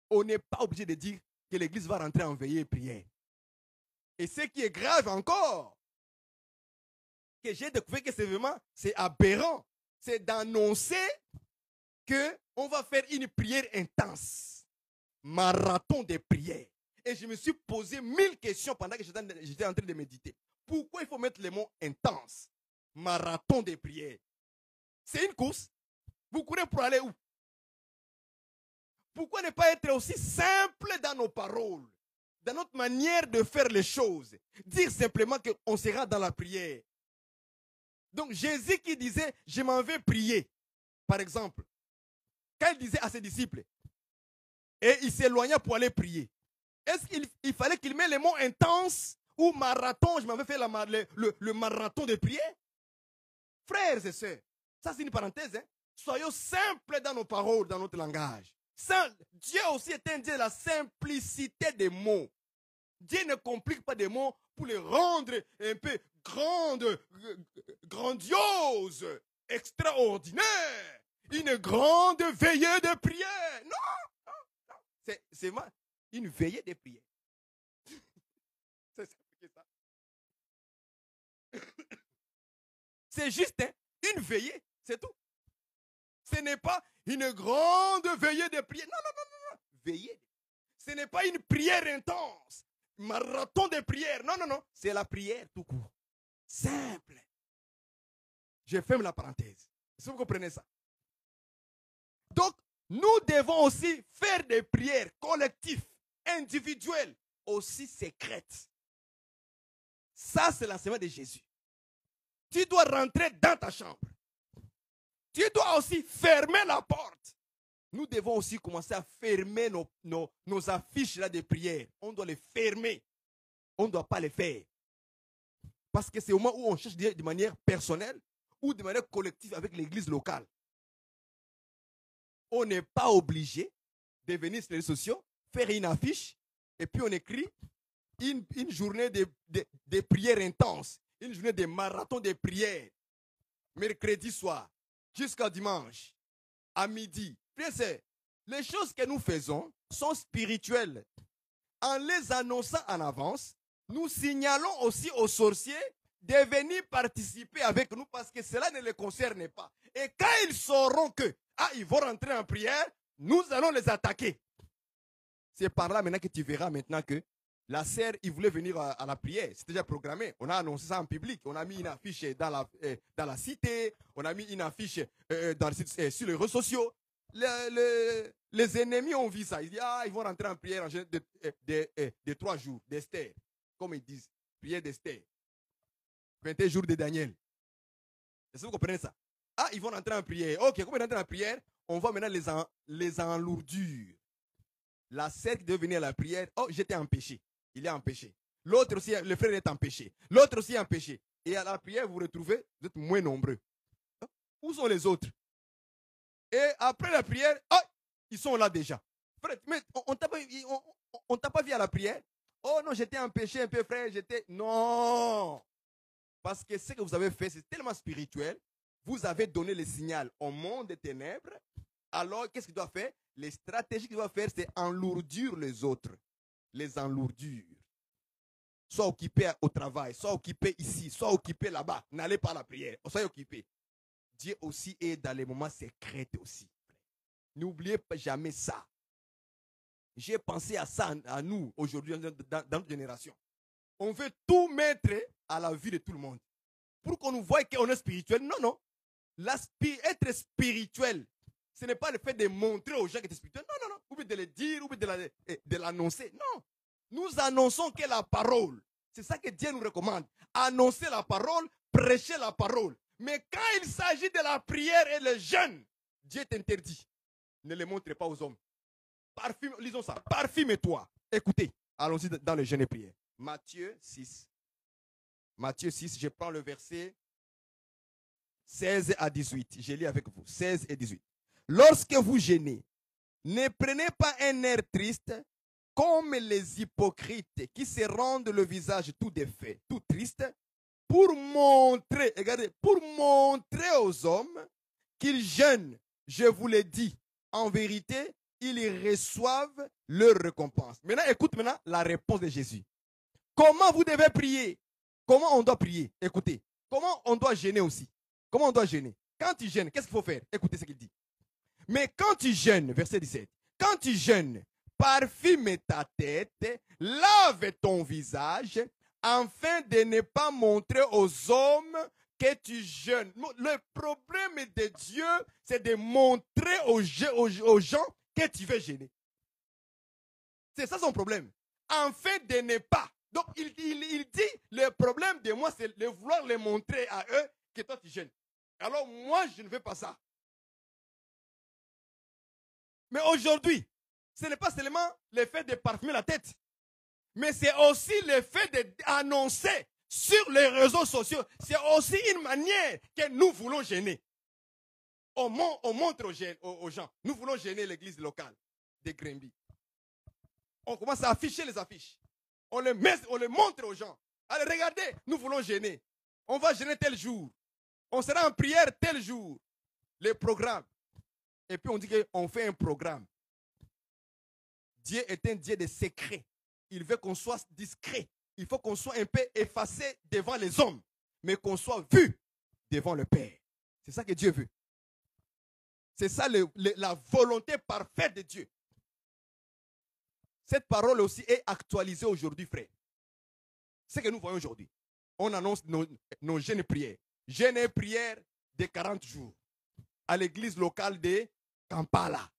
Speaker 2: On n'est pas obligé de dire que l'église va rentrer en veillée et prière. Et ce qui est grave encore, que j'ai découvert que c'est vraiment, c'est aberrant, c'est d'annoncer qu'on va faire une prière intense. Marathon de prière. Et je me suis posé 1000 questions pendant que j'étais en train de méditer. Pourquoi il faut mettre le mot intense? Marathon de prière. C'est une course. Vous courez pour aller où? Pourquoi ne pas être aussi simple dans nos paroles, dans notre manière de faire les choses? Dire simplement qu'on sera dans la prière. Donc Jésus qui disait, je m'en vais prier, par exemple, quand il disait à ses disciples, et il s'éloigna pour aller prier, Est-ce qu'il fallait qu'il mette les mots intenses ou marathon? Je m'avais fait le marathon de prière. Frères et sœurs, ça c'est une parenthèse. Hein? Soyons simples dans nos paroles, dans notre langage. Dieu aussi est un Dieu de la simplicité des mots. Dieu ne complique pas des mots pour les rendre un peu grandioses, extraordinaires. Une grande veillée de prière. Non, non, non. C'est une veillée de prière. C'est ça. C'est juste une veillée, c'est tout. Ce n'est pas une grande veillée de prière. Non, non, non, non, non. Veillée. Ce n'est pas une prière intense. Marathon de prière. Non, non, non. C'est la prière tout court. Simple. Je ferme la parenthèse. Est-ce que vous comprenez ça? Donc, nous devons aussi faire des prières collectives, individuelles, aussi secrètes. Ça, c'est l'enseignement de Jésus. Tu dois rentrer dans ta chambre. Tu dois aussi fermer la porte. Nous devons aussi commencer à fermer nos affiches là de prière. On doit les fermer. On ne doit pas les faire. Parce que c'est au moment où on cherche de manière personnelle ou de manière collective avec l'église locale. On n'est pas obligé de venir sur les réseaux sociaux, faire une affiche, et puis on écrit une journée de prière intense, une journée de marathon de prière, mercredi soir, jusqu'à dimanche, à midi. Les choses que nous faisons sont spirituelles. En les annonçant en avance, nous signalons aussi aux sorciers de venir participer avec nous parce que cela ne les concerne pas. Et quand ils sauront que ils vont rentrer en prière, nous allons les attaquer. C'est par là maintenant que tu verras maintenant que la sœur, il voulait venir à la prière. C'était déjà programmé. On a annoncé ça en public. On a mis une affiche dans la cité. On a mis une affiche sur les réseaux sociaux. Les ennemis ont vu ça. Ils disent, ils vont rentrer en prière en général de 3 jours, d'Esther. Comme ils disent, prière d'Esther. 21 jours de Daniel. Est-ce que vous comprenez ça? Ils vont rentrer en prière. Ok, comme ils rentrent en prière, on va maintenant les enlourdir. La sœur qui devait venir à la prière, j'étais empêché. Il est empêché. L'autre aussi, le frère est empêché. L'autre aussi est empêché. Et à la prière, vous vous retrouvez, vous êtes moins nombreux. Où sont les autres? Et après la prière, ils sont là déjà. Frère, mais on t'a pas vu à la prière? Oh non, j'étais empêché un peu, frère. Non. Parce que ce que vous avez fait, c'est tellement spirituel. Vous avez donné le signal au monde des ténèbres. Alors, qu'est-ce qu'il doit faire? Les stratégies qu'il doit faire, c'est enlourdir les autres. Les enlourdir. Soit occupé au travail, soit occupé ici, soit occupé là-bas. N'allez pas à la prière. Soyez occupé. Dieu aussi est dans les moments secrets aussi. N'oubliez pas jamais ça. J'ai pensé à ça, à nous, aujourd'hui, dans notre génération. On veut tout mettre à la vie de tout le monde. Pour qu'on nous voie qu'on est spirituel. Non, non. Être spirituel, ce n'est pas le fait de montrer aux gens que tu es spirituel. Non, non, non. Ou bien de le dire, ou bien de l'annoncer. Non. Nous annonçons que la parole. C'est ça que Dieu nous recommande. Annoncer la parole, prêcher la parole. Mais quand il s'agit de la prière et le jeûne, Dieu t'interdit. Ne les montrez pas aux hommes. Lisons ça. Parfume-toi. Écoutez, allons-y dans le jeûne et prière. Matthieu 6. Matthieu 6, je prends le verset 16 à 18. Je lis avec vous. 16 et 18. Lorsque vous jeûnez, ne prenez pas un air triste comme les hypocrites qui se rendent le visage tout défait, tout triste, pour montrer, regardez, pour montrer aux hommes qu'ils jeûnent. Je vous l'ai dit, en vérité, ils reçoivent leur récompense. Maintenant, écoute la réponse de Jésus. Comment vous devez prier? Comment on doit prier? Écoutez. Comment on doit jeûner aussi? Comment on doit jeûner? Quand tu jeûnes, qu'est-ce qu'il faut faire? Écoutez ce qu'il dit. Mais quand tu jeûnes, verset 17, quand tu jeûnes, parfume ta tête, lave ton visage, afin de ne pas montrer aux hommes que tu jeûnes. Le problème de Dieu, c'est de montrer aux gens que tu veux jeûner. C'est ça son problème. Afin de ne pas. Donc, il dit, le problème de moi, c'est de vouloir les montrer à eux que toi, tu jeûnes. Alors, moi, je ne veux pas ça. Mais aujourd'hui, ce n'est pas seulement le fait de parfumer la tête. Mais c'est aussi le fait d'annoncer sur les réseaux sociaux. C'est aussi une manière que nous voulons gêner. On montre aux gens. Nous voulons gêner l'église locale de Grimby. On commence à afficher les affiches. On les montre aux gens. Allez, regardez, nous voulons gêner. On va gêner tel jour. On sera en prière tel jour. Les programmes. Et puis on dit qu'on fait un programme. Dieu est un Dieu de secret. Il veut qu'on soit discret. Il faut qu'on soit un peu effacé devant les hommes. Mais qu'on soit vu devant le Père. C'est ça que Dieu veut. C'est ça la volonté parfaite de Dieu. Cette parole aussi est actualisée aujourd'hui, frère. C'est ce que nous voyons aujourd'hui. On annonce nos jeûnes et prières. Jeûnes et prières de 40 jours à l'église locale de Kampala.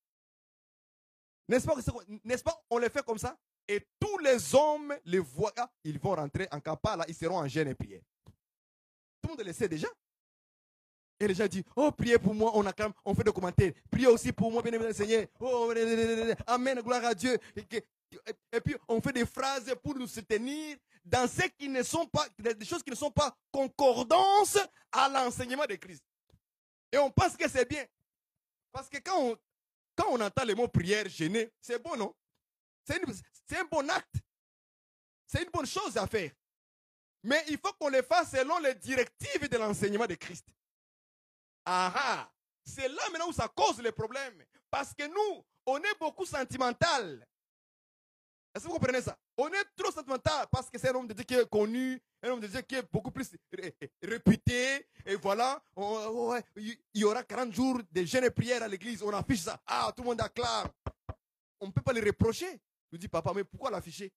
Speaker 2: N'est-ce pas, on les fait comme ça? Et tous les hommes les voient, ils vont rentrer en Kampala, ils seront en jeûne et prière. Tout le monde le sait déjà. Et les gens disent, oh, priez pour moi, on fait des commentaires. Priez aussi pour moi, bien-aimé Seigneur. Oh, amen, gloire à Dieu. Et puis, on fait des phrases pour nous soutenir dans ce qui ne sont pas, des choses qui ne sont pas concordances à l'enseignement de Christ. Et on pense que c'est bien. Parce que quand on entend le mot prière, jeûner, c'est bon, non? C'est un bon acte. C'est une bonne chose à faire. Mais il faut qu'on le fasse selon les directives de l'enseignement de Christ. Ah, c'est là maintenant où ça cause les problèmes. Parce que nous, on est beaucoup sentimental. Est-ce que vous comprenez ça? On est trop sentimental parce que c'est un homme de Dieu qui est connu, un homme de Dieu qui est beaucoup plus réputé. Et voilà, il y aura 40 jours de jeûne et prière à l'église. On affiche ça. Ah, tout le monde acclame. On ne peut pas le reprocher. Je dis, papa, mais pourquoi l'afficher?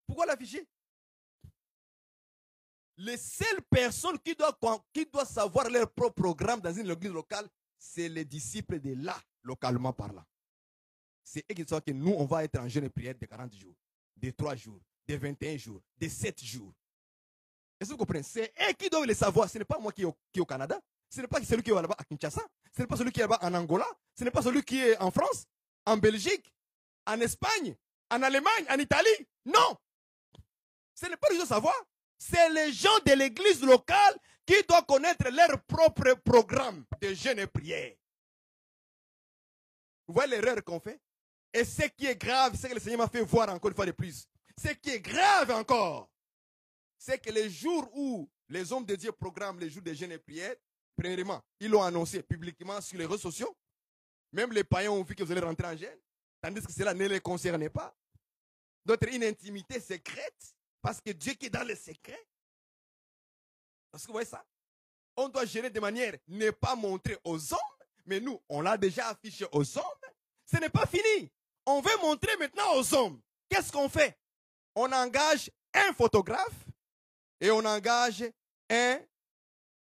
Speaker 2: Pourquoi l'afficher? Les seules personnes qui doivent savoir leur propre programme dans une église locale, c'est les disciples de là, localement parlant. C'est eux qui savent que nous, on va être en jeûne et prière de 40 jours, de 3 jours, de 21 jours, de 7 jours. Est-ce que vous comprenez? C'est eux qui doivent le savoir. Ce n'est pas moi qui est au Canada. Ce n'est pas celui qui est là-bas à Kinshasa. Ce n'est pas celui qui est là-bas en Angola. Ce n'est pas celui qui est en France, en Belgique, en Espagne, en Allemagne, en Italie. Non! Ce n'est pas lui de savoir. C'est les gens de l'église locale qui doivent connaître leur propre programme de jeûne et prière. Vous voyez l'erreur qu'on fait? Et ce qui est grave, c'est que le Seigneur m'a fait voir encore une fois de plus. Ce qui est grave encore, c'est que les jours où les hommes de Dieu programment les jours de jeûne et prière, premièrement, ils l'ont annoncé publiquement sur les réseaux sociaux. Même les païens ont vu que vous allez rentrer en jeûne, tandis que cela ne les concernait pas. D'autres, une intimité secrète, parce que Dieu qui est dans le secret. Parce que vous voyez ça? On doit jeûner de manière ne pas montrer aux hommes, mais nous, on l'a déjà affiché aux hommes. Ce n'est pas fini. On veut montrer maintenant aux hommes. Qu'est-ce qu'on fait? On engage un photographe et on engage un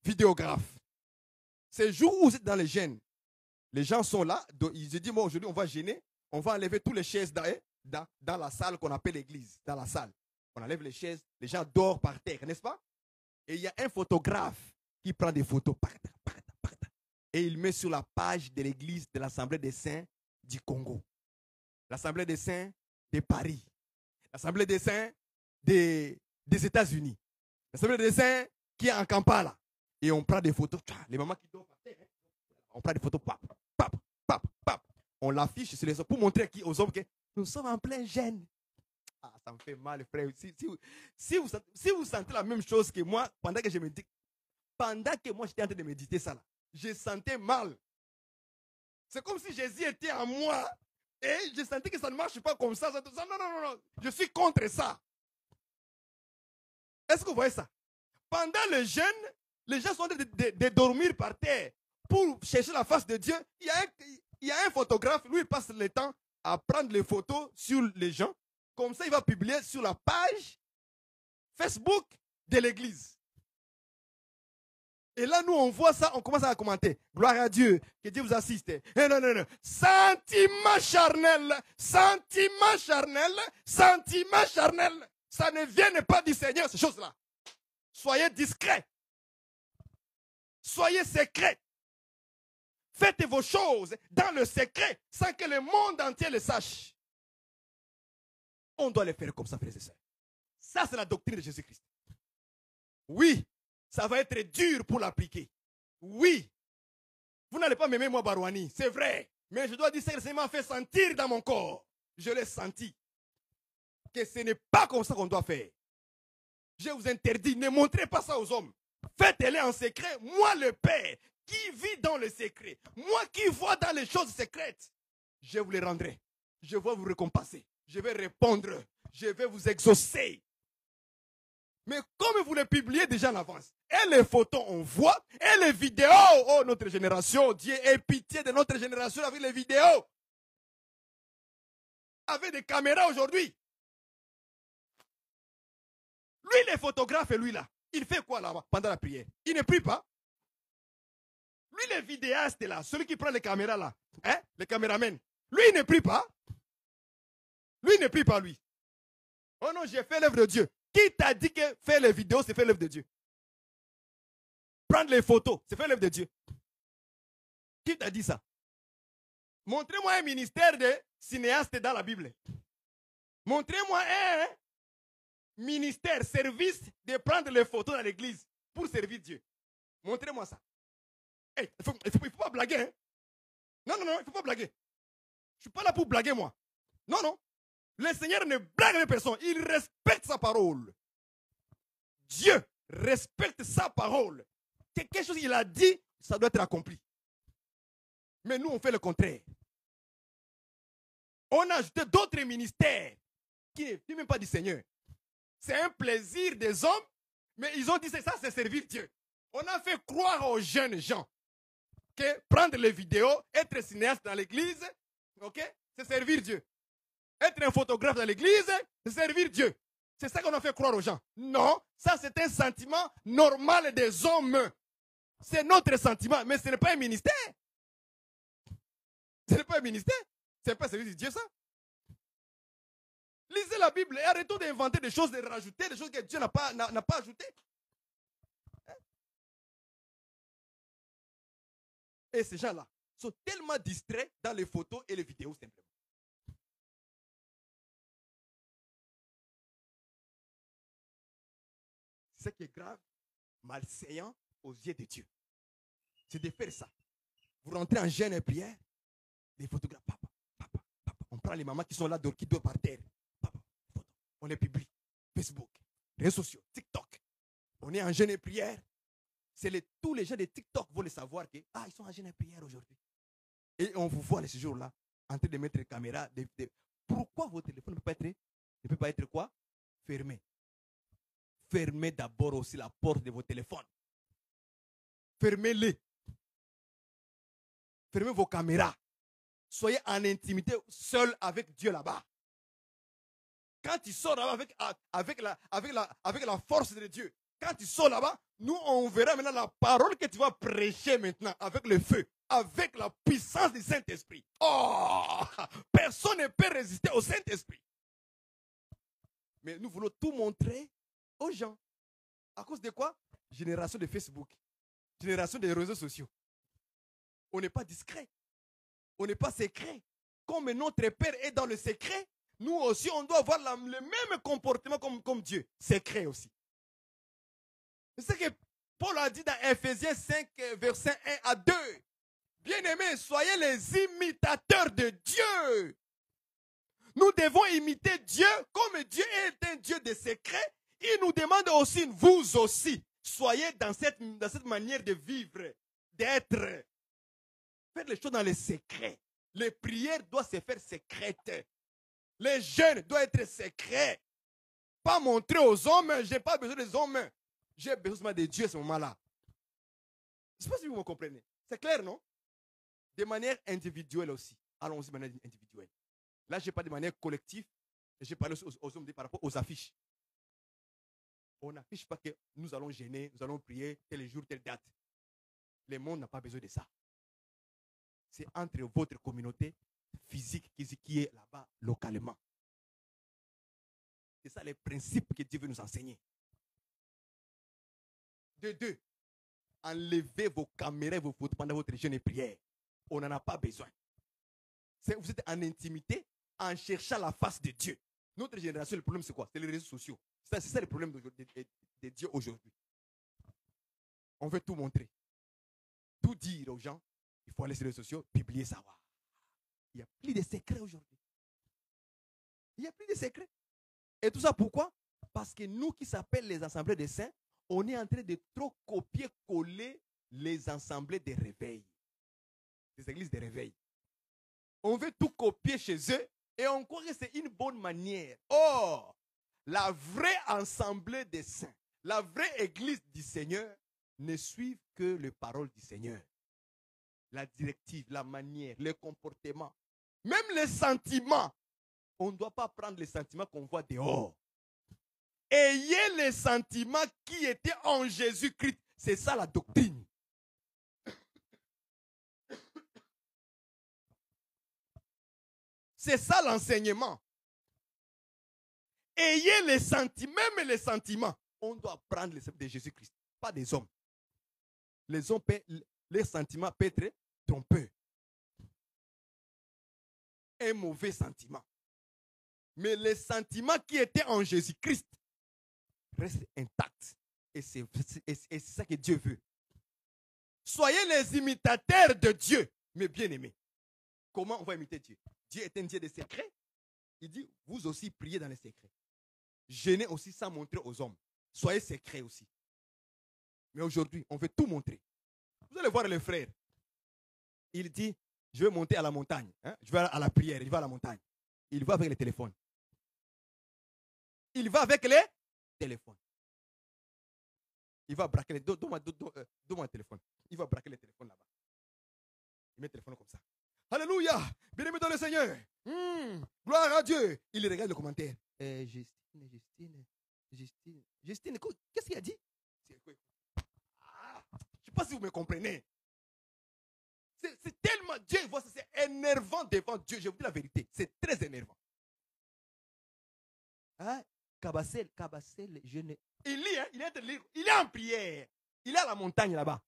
Speaker 2: vidéographe. Ces jours où vous êtes dans les jeûnes, les gens sont là, ils se disent, bon, aujourd'hui on va jeûner, on va enlever toutes les chaises dans la salle qu'on appelle l'église, dans la salle. On enlève les chaises, les gens dorment par terre, n'est-ce pas? Et il y a un photographe qui prend des photos et il met sur la page de l'église de l'Assemblée des Saints du Congo, l'Assemblée des Saints de Paris, l'Assemblée des Saints des États-Unis, l'Assemblée des Saints qui est en Kampala. Et on prend des photos, les mamans qui dorment par terre, on prend des photos, on l'affiche sur les hommes pour montrer aux hommes que nous sommes en plein jeûne. Ah, ça me fait mal, frère. Si vous sentez la même chose que moi, pendant que je médite, pendant que moi j'étais en train de méditer ça là, je sentais mal. C'est comme si Jésus était en moi et je sentais que ça ne marche pas comme ça. Non. Je suis contre ça. Est-ce que vous voyez ça? Pendant le jeûne, les gens sont en train de dormir par terre pour chercher la face de Dieu. Il y a un photographe, lui, il passe le temps à prendre les photos sur les gens. Comme ça, il va publier sur la page Facebook de l'église. Et là, nous, on voit ça, on commence à commenter. Gloire à Dieu, que Dieu vous assiste. Non. Sentiment charnel. Ça ne vient pas du Seigneur, ces choses-là. Soyez discrets. Soyez secrets. Faites vos choses dans le secret sans que le monde entier le sache. On doit les faire comme ça, frères et sœurs. Ça, c'est la doctrine de Jésus-Christ. Oui, ça va être dur pour l'appliquer. Oui. Vous n'allez pas m'aimer, moi, Barouani. C'est vrai. Mais je dois dire ce que le Seigneur m'a fait sentir dans mon corps. Je l'ai senti. Que ce n'est pas comme ça qu'on doit faire. Je vous interdis, ne montrez pas ça aux hommes. Faites-les en secret. Moi, le Père, qui vit dans le secret, moi qui vois dans les choses secrètes, je vous les rendrai. Je vais vous récompenser. Je vais répondre. Je vais vous exaucer. Mais comme vous les publiez déjà en avance, et les photos on voit, et les vidéos, oh notre génération, Dieu ait pitié de notre génération avec les vidéos. Avec des caméras aujourd'hui. Lui, les photographes, lui là, il fait quoi là-bas pendant la prière? Il ne prie pas. Lui, les vidéastes là, celui qui prend les caméras là, hein, les caméramens, lui, il ne prie pas. Lui, il ne prie pas, lui. Oh non, j'ai fait l'œuvre de Dieu. Qui t'a dit que faire les vidéos, c'est faire l'œuvre de Dieu? Prendre les photos, c'est faire l'œuvre de Dieu. Qui t'a dit ça? Montrez-moi un ministère de cinéaste dans la Bible. Montrez-moi un ministère, service de prendre les photos dans l'église pour servir Dieu. Montrez-moi ça. Hey, il ne faut pas blaguer. Hein? Non, il ne faut pas blaguer. Je ne suis pas là pour blaguer, moi. Non. Le Seigneur ne blague personne. Il respecte sa parole. Dieu respecte sa parole. Quelque chose qu'il a dit, ça doit être accompli. Mais nous, on fait le contraire. On a ajouté d'autres ministères qui ne même pas du Seigneur. C'est un plaisir des hommes, mais ils ont dit que ça, c'est servir Dieu. On a fait croire aux jeunes gens que prendre les vidéos, être cinéaste dans l'église, ok, c'est servir Dieu. Être un photographe dans l'église, c'est servir Dieu. C'est ça qu'on a fait croire aux gens. Non, ça c'est un sentiment normal des hommes. C'est notre sentiment, mais ce n'est pas un ministère. Ce n'est pas un ministère. Ce n'est pas servir Dieu, ça. Lisez la Bible et arrêtons d'inventer des choses, de rajouter des choses que Dieu n'a pas ajoutées. Et ces gens-là sont tellement distraits dans les photos et les vidéos simplement. Ce qui est grave, malséant aux yeux de Dieu, c'est de faire ça. Vous rentrez en jeûne et prière, les photographes, papa. On prend les mamans qui sont là, qui dorment par terre. Papa, photo. On les publie. Facebook, réseaux sociaux, TikTok. On est en jeûne et prière. Tous les gens de TikTok vont le savoir que ils sont en jeûne et prière aujourd'hui. Et on vous voit ce jour-là en train de mettre les caméras. Pourquoi votre téléphone ne peut pas être quoi? Fermé. Fermez d'abord aussi la porte de vos téléphones. Fermez-les. Fermez vos caméras. Soyez en intimité seul avec Dieu là-bas. Quand tu sors là-bas avec la force de Dieu, quand tu sors là-bas, nous on verra maintenant la parole que tu vas prêcher maintenant avec le feu, avec la puissance du Saint-Esprit. Oh, personne ne peut résister au Saint-Esprit. Mais nous voulons tout montrer aux gens. À cause de quoi? Génération de Facebook. Génération des réseaux sociaux. On n'est pas discret. On n'est pas secret. Comme notre Père est dans le secret, nous aussi, on doit avoir le même comportement comme Dieu. Secret aussi. C'est ce que Paul a dit dans Ephésiens 5, versets 1 à 2. Bien-aimés, soyez les imitateurs de Dieu. Nous devons imiter Dieu comme Dieu est un Dieu de secret. Il nous demande aussi, vous aussi, soyez dans cette manière de vivre, d'être. Faites les choses dans le secret. Les prières doivent se faire secrètes. Les jeûnes doivent être secrets. Pas montrer aux hommes, je n'ai pas besoin des hommes. J'ai besoin de Dieu à ce moment-là. Je ne sais pas si vous me comprenez. C'est clair, non? De manière individuelle aussi. Allons-y de manière individuelle. Là, je n'ai pas de manière collective. J'ai parlé aux hommes par rapport aux affiches. On n'affiche pas que nous allons jeûner, nous allons prier tel jour, telle date. Le monde n'a pas besoin de ça. C'est entre votre communauté physique qui est là-bas localement. C'est ça les principes que Dieu veut nous enseigner. De deux, enlevez vos caméras et vos photos pendant votre jeûne et prière. On n'en a pas besoin. Vous êtes en intimité en cherchant la face de Dieu. Notre génération, le problème c'est quoi? C'est les réseaux sociaux. C'est ça le problème de Dieu aujourd'hui. On veut tout montrer. Tout dire aux gens. Il faut aller sur les réseaux sociaux, publier, savoir. Il n'y a plus de secrets aujourd'hui. Il n'y a plus de secrets. Et tout ça pourquoi? Parce que nous qui s'appellent les assemblées des saints, on est en train de trop copier-coller les assemblées de réveil. Les églises de réveil. On veut tout copier chez eux et on croit que c'est une bonne manière. Or, la vraie assemblée des saints, la vraie église du Seigneur ne suivent que les paroles du Seigneur. La directive, la manière, le comportement, même les sentiments. On ne doit pas prendre les sentiments qu'on voit dehors. Ayez les sentiments qui étaient en Jésus-Christ. C'est ça la doctrine. C'est ça l'enseignement. Ayez les sentiments, même les sentiments. On doit prendre les sentiments de Jésus-Christ, pas des hommes. Les hommes, les sentiments peuvent être trompeux. Un mauvais sentiment. Mais les sentiments qui étaient en Jésus-Christ restent intacts. Et c'est ça que Dieu veut. Soyez les imitateurs de Dieu, mes bien-aimés. Comment on va imiter Dieu? Dieu est un Dieu de secrets. Il dit, vous aussi priez dans les secrets. Jeûnez aussi sans montrer aux hommes. Soyez secrets aussi. Mais aujourd'hui, on veut tout montrer. Vous allez voir le frère. Il dit, je vais monter à la montagne. Hein? Je vais à la prière. Il va à la montagne. Il va avec les téléphones. Il va avec les téléphones. Il va braquer les... Donne-moi un téléphone. Il va braquer les téléphones là-bas. Il met le téléphone comme ça. Alléluia. Bien-aimé dans le Seigneur. Gloire à Dieu. Il regarde le commentaire. Justine, qu'est-ce qu'il a dit? Je ne sais pas si vous me comprenez. C'est tellement... Dieu voit ça, c'est énervant devant Dieu. Je vous dis la vérité. C'est très énervant. Hein? Cabassel, je ne... Il lit, hein? Il est en prière. Il est à la montagne là-bas.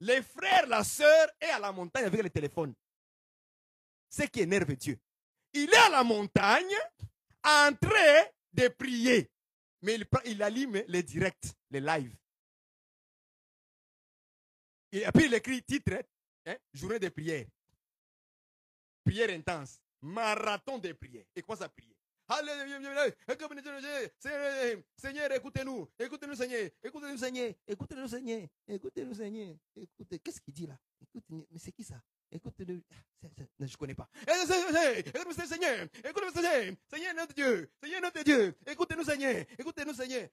Speaker 2: Les frères, la sœur est à la montagne avec le téléphone. C'est ce qui énerve Dieu. Il est à la montagne en train de prier. Mais il allume les directs, les lives. Et puis il écrit titre, hein, journée de prière. Prière intense. Marathon de prière. Et commence à prier. Seigneur, écoutez-nous. Écoutez-nous, Seigneur. Écoutez-nous, Seigneur. Écoutez-nous, Seigneur. Écoutez-nous, Seigneur. Écoutez. Qu'est-ce qu'il dit là? Écoutez, mais c'est qui ça? Écoutez-nous. Je ne connais pas. Écoutez-nous, Seigneur. Écoutez-nous, Seigneur. Seigneur, notre Dieu. Seigneur, notre Dieu. Écoutez-nous, Seigneur. Écoutez-nous, Seigneur.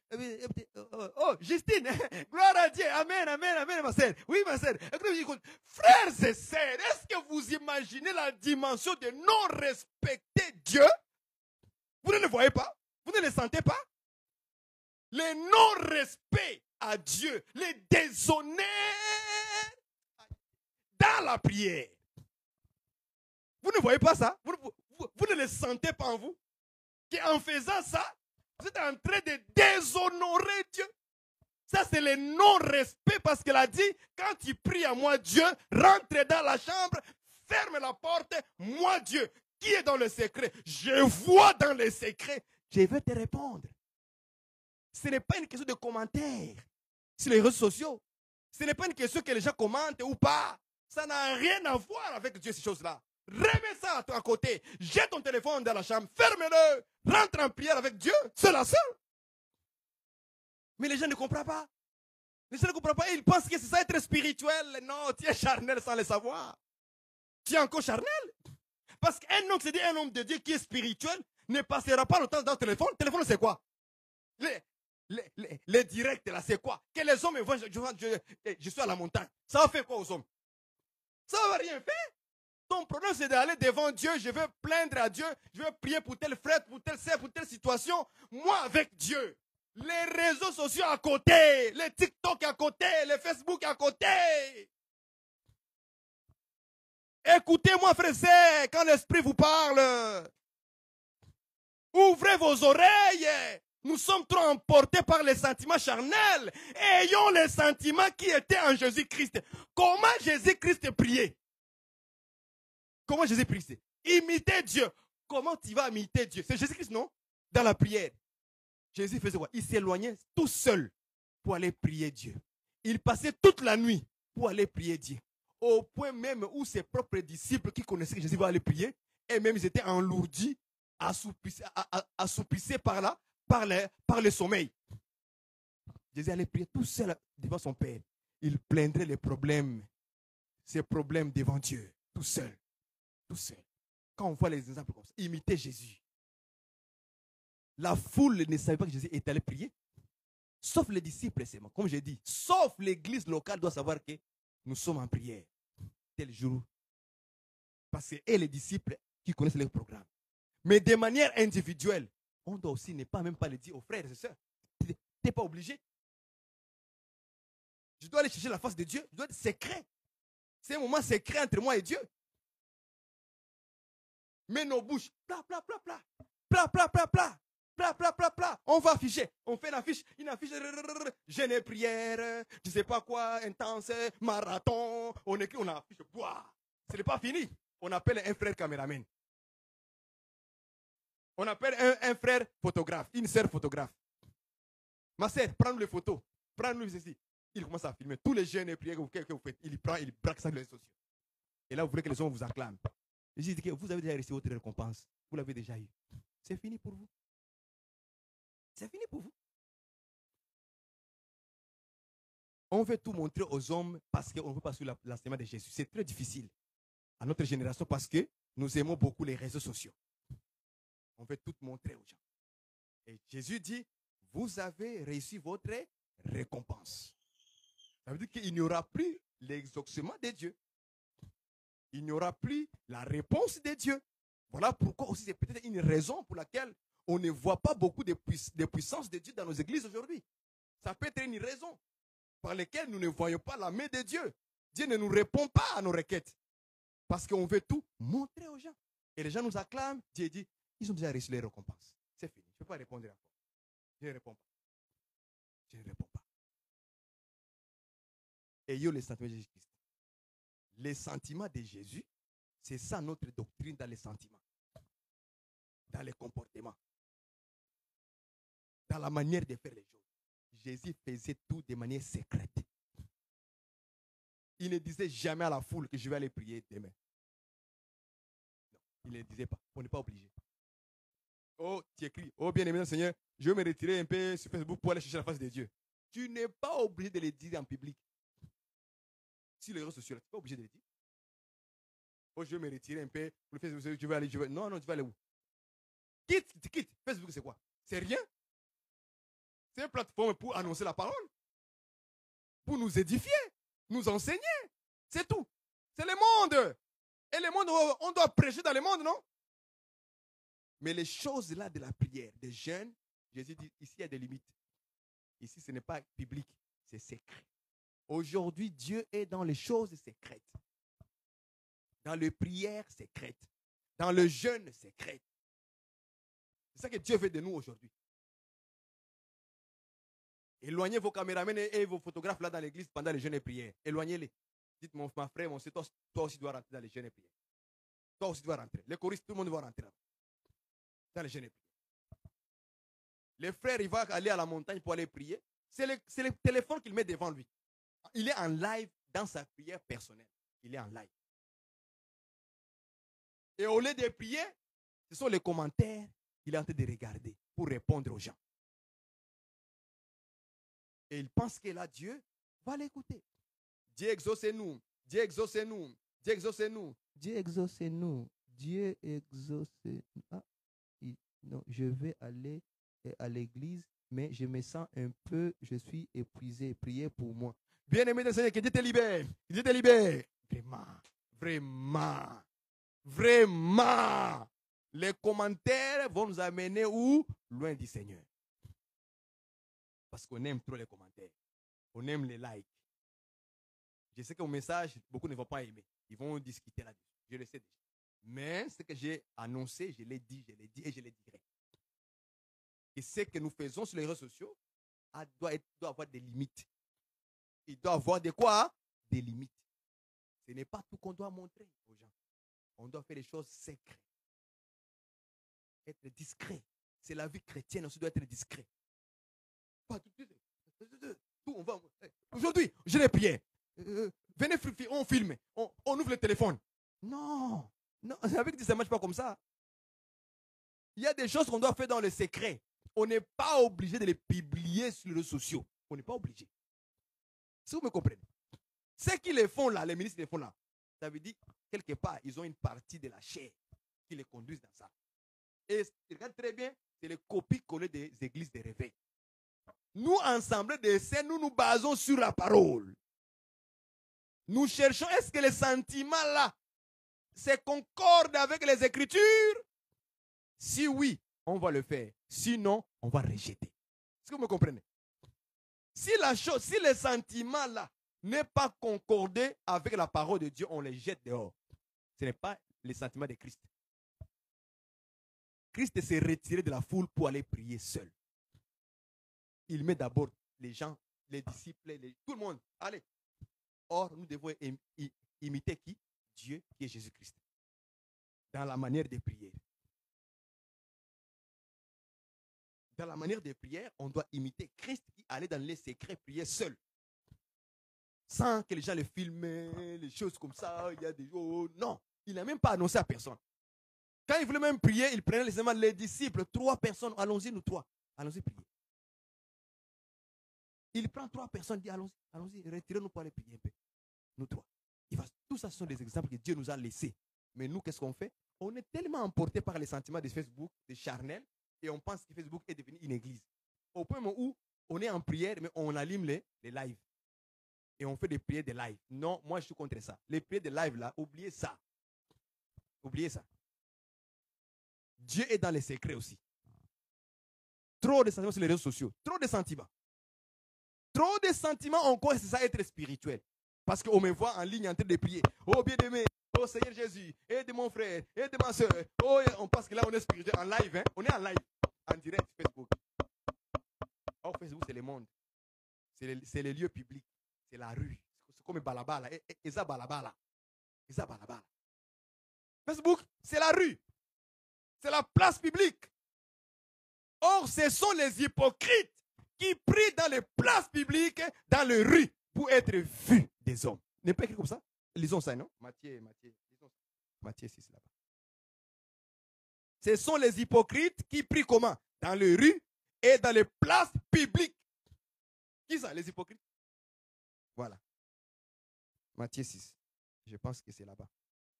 Speaker 2: Oh, Justine. Gloire à Dieu. Amen, amen, amen, ma sœur. Oui, ma sœur. Frères et sœurs, est-ce que vous imaginez la dimension de non-respecter Dieu? Vous ne le voyez pas? Vous ne le sentez pas? Le non-respect à Dieu, les déshonneurs dans la prière. Vous ne voyez pas ça? Vous ne le sentez pas en vous? Qu'en faisant ça, vous êtes en train de déshonorer Dieu. Ça, c'est le non-respect parce qu'elle a dit, quand tu pries à moi, Dieu, rentre dans la chambre, ferme la porte, moi, Dieu. Qui est dans le secret? Je vois dans le secret. Je vais te répondre. Ce n'est pas une question de commentaires sur les réseaux sociaux. Ce n'est pas une question que les gens commentent ou pas. Ça n'a rien à voir avec Dieu, ces choses-là. Remets ça à côté. Jette ton téléphone dans la chambre. Ferme-le. Rentre en prière avec Dieu. C'est la seule. Mais les gens ne comprennent pas. Les gens ne comprennent pas. Ils pensent que c'est ça être spirituel. Non, tu es charnel sans le savoir. Tu es encore charnel. Parce qu'un homme, c'est un homme de Dieu qui est spirituel, ne passera pas le temps dans le téléphone. Le téléphone, c'est quoi? Les directs, là, c'est quoi? Que les hommes voient, je suis à la montagne. Ça va faire quoi aux hommes? Ça ne va rien faire. Ton problème, c'est d'aller devant Dieu. Je veux plaindre à Dieu. Je veux prier pour tel frère, pour tel sœur, pour telle situation. Moi, avec Dieu. Les réseaux sociaux à côté. Les TikTok à côté. Les Facebook à côté. Écoutez-moi, frères et sœurs, quand l'Esprit vous parle. Ouvrez vos oreilles. Nous sommes trop emportés par les sentiments charnels. Ayons les sentiments qui étaient en Jésus-Christ. Comment Jésus-Christ priait? Comment Jésus priait? Imiter Dieu. Comment tu vas imiter Dieu? C'est Jésus-Christ, non? dans la prière. Jésus faisait quoi? Il s'éloignait tout seul pour aller prier Dieu. Il passait toute la nuit pour aller prier Dieu. Au point même où ses propres disciples qui connaissaient que Jésus va aller prier, et même ils étaient enlourdis, assoupissés par le sommeil. Jésus allait prier tout seul devant son Père. Il plaindrait les problèmes, ses problèmes devant Dieu, tout seul. Tout seul. Quand on voit les exemples comme ça, imitez Jésus. La foule ne savait pas que Jésus était allé prier. Sauf les disciples seulement. Comme j'ai dit, sauf l'église locale doit savoir que nous sommes en prière. Tel jour. Parce que et les disciples qui connaissent leur programme. Mais de manière individuelle, on doit aussi ne pas même pas le dire aux frères et sœurs. Tu n'es pas obligé. Je dois aller chercher la face de Dieu. Je dois être secret. C'est un moment secret entre moi et Dieu. Mais nos bouches, plat, plat, plat, plat, plat, plat, plat, plat, plat, plat, plat, plat. On va afficher. On fait une affiche, jeûne et prière, je ne sais pas quoi, intense, marathon. On écrit, on affiche, bois. Ce n'est pas fini. On appelle un frère caméraman. On appelle un frère photographe, une sœur photographe. Ma sœur, prends-nous les photos. Prends-nous ceci. Il commence à filmer tous les jeûnes et prières que vous faites. Il prend, il braque ça sur les réseaux sociaux. Et là, vous voulez que les gens vous acclament. Je dis que vous avez déjà reçu votre récompense. Vous l'avez déjà eu. C'est fini pour vous. C'est fini pour vous. On veut tout montrer aux hommes parce qu'on ne veut pas suivre l'enseignement de Jésus. C'est très difficile à notre génération parce que nous aimons beaucoup les réseaux sociaux. On veut tout montrer aux gens. Et Jésus dit, vous avez reçu votre récompense. Ça veut dire qu'il n'y aura plus l'exaucement de Dieu. Il n'y aura plus la réponse de Dieu. Voilà pourquoi aussi c'est peut-être une raison pour laquelle on ne voit pas beaucoup de puissance de Dieu dans nos églises aujourd'hui. Ça peut être une raison par laquelle nous ne voyons pas la main de Dieu. Dieu ne nous répond pas à nos requêtes. Parce qu'on veut tout montrer aux gens. Et les gens nous acclament. Dieu dit, ils ont déjà reçu les récompenses. C'est fini. Je ne peux pas répondre encore. Je ne réponds pas. Je ne réponds pas. Ayons les sentiments de Jésus-Christ. Les sentiments de Jésus, c'est ça notre doctrine dans les sentiments, dans les comportements, dans la manière de faire les choses. Jésus faisait tout de manière secrète. Il ne disait jamais à la foule que je vais aller prier demain. Non, il ne le disait pas. On n'est pas obligé. Oh, tu écris, oh bien-aimé Seigneur, je vais me retirer un peu sur Facebook pour aller chercher la face de Dieu. Tu n'es pas obligé de le dire en public. Si les réseaux sociaux, tu n'es pas obligé de le dire. Oh, je vais me retirer un peu. Pour le Facebook, je vais aller. Non, tu vas aller où? Quitte. Facebook, c'est quoi? C'est rien. C'est une plateforme pour annoncer la parole. Pour nous édifier, nous enseigner. C'est tout. C'est le monde. Et le monde, on doit prêcher dans le monde, non? Mais les choses là de la prière, des jeûnes, Jésus dit, ici il y a des limites. Ici, ce n'est pas public, c'est secret. Aujourd'hui, Dieu est dans les choses secrètes. Dans les prières secrètes. Dans le jeûne secret. C'est ça que Dieu veut de nous aujourd'hui. Éloignez vos caméramans et vos photographes là dans l'église pendant les jeûnes et prières. Éloignez-les. Dites, ma frère, mon soeur, toi aussi dois rentrer dans les jeûnes et prières. Toi aussi dois rentrer. Les choristes, tout le monde doit rentrer dans les jeûnes et prières. Les frères, il va aller à la montagne pour aller prier. C'est le téléphone qu'il met devant lui. Il est en live dans sa prière personnelle. Il est en live. Et au lieu de prier, ce sont les commentaires qu'il est en train de regarder pour répondre aux gens. Et il pense que là, Dieu va l'écouter. Dieu exauce-nous. Dieu exauce-nous. Dieu exauce-nous. Dieu exauce-nous. Dieu exauce-nous. Ah, non, je vais aller à l'église, mais je me sens un peu, je suis épuisé. Priez pour moi. Bien-aimé du Seigneur, que Dieu te libère. Que Dieu te libère. Vraiment, vraiment, vraiment. Les commentaires vont nous amener où? Loin du Seigneur. Parce qu'on aime trop les commentaires. On aime les likes. Je sais que mon message, beaucoup ne vont pas aimer. Ils vont discuter là-dessus. Je le sais déjà. Mais ce que j'ai annoncé, je l'ai dit et je le dirai. Et ce que nous faisons sur les réseaux sociaux doit avoir des limites. Il doit avoir de quoi? Des limites. Ce n'est pas tout qu'on doit montrer aux gens. On doit faire les choses secrètes. Être discret. c'est la vie chrétienne, on doit être discret. Aujourd'hui, je l'ai prié. Venez, on filme, on ouvre le téléphone. Non, non, avec Dieu, ça ne marche pas comme ça. Il y a des choses qu'on doit faire dans le secret. On n'est pas obligé de les publier sur les réseaux sociaux. On n'est pas obligé. Si vous me comprenez. Ceux qui les font là, les ministres qui les font là, ça veut dire, quelque part, ils ont une partie de la chair qui les conduisent dans ça. Et regarde très bien, c'est les copies-collées des églises de réveil. Nous, ensemble de saints, nous nous basons sur la parole. Nous cherchons, est-ce que les sentiments là, se concordent avec les Écritures? Si oui, on va le faire. Sinon, on va rejeter. Est-ce que vous me comprenez? Si les sentiments là n'est pas concordé avec la parole de Dieu, on les jette dehors. Ce n'est pas les sentiments de Christ. Christ s'est retiré de la foule pour aller prier seul. Il met d'abord les gens, les disciples, tout le monde. Allez. Or, nous devons imiter qui? Dieu, qui est Jésus-Christ. Dans la manière de prier. Dans la manière de prière, on doit imiter Christ qui allait dans les secrets prier seul. Sans que les gens le filment, les choses comme ça, il y a des jours. Non, il n'a même pas annoncé à personne. Quand il voulait même prier, il prenait les disciples, 3 personnes, allons-y nous 3, allons-y prier. Il prend 3 personnes, dit allons-y, retirez-nous pour aller prier un peu. Nous 3. Tout ça, ce sont des exemples que Dieu nous a laissés. Mais nous, qu'est-ce qu'on fait? On est tellement emporté par les sentiments de Facebook, de charnel, et on pense que Facebook est devenu une église. Au point où on est en prière, mais on allume les lives. Et on fait des prières de live. Non, moi je suis contre ça. Les prières de live là, oubliez ça. Oubliez ça. Dieu est dans les secrets aussi. Trop de sentiments sur les réseaux sociaux. Trop de sentiments. Trop de sentiments encore, c'est ça être spirituel. Parce qu'on me voit en ligne en train de prier. Oh bien-aimé, oh Seigneur Jésus, aide mon frère, aide ma soeur. Oh, on pense que là on est spirituel en live. Hein? On est en live, en direct Facebook. Oh, Facebook c'est le monde. C'est les lieux publics. C'est la rue. C'est comme balabala. Eza balabala. Eza balabala. Facebook, c'est la rue. C'est la place publique. Or, ce sont les hypocrites qui prient dans les places publiques, dans les rues, pour être vus des hommes. N'est pas écrit comme ça? Lisons ça, non? Matthieu 6 là-bas. Ce sont les hypocrites qui prient comment? Dans les rues et dans les places publiques. Qui ça, les hypocrites? Voilà. Matthieu 6. Je pense que c'est là-bas.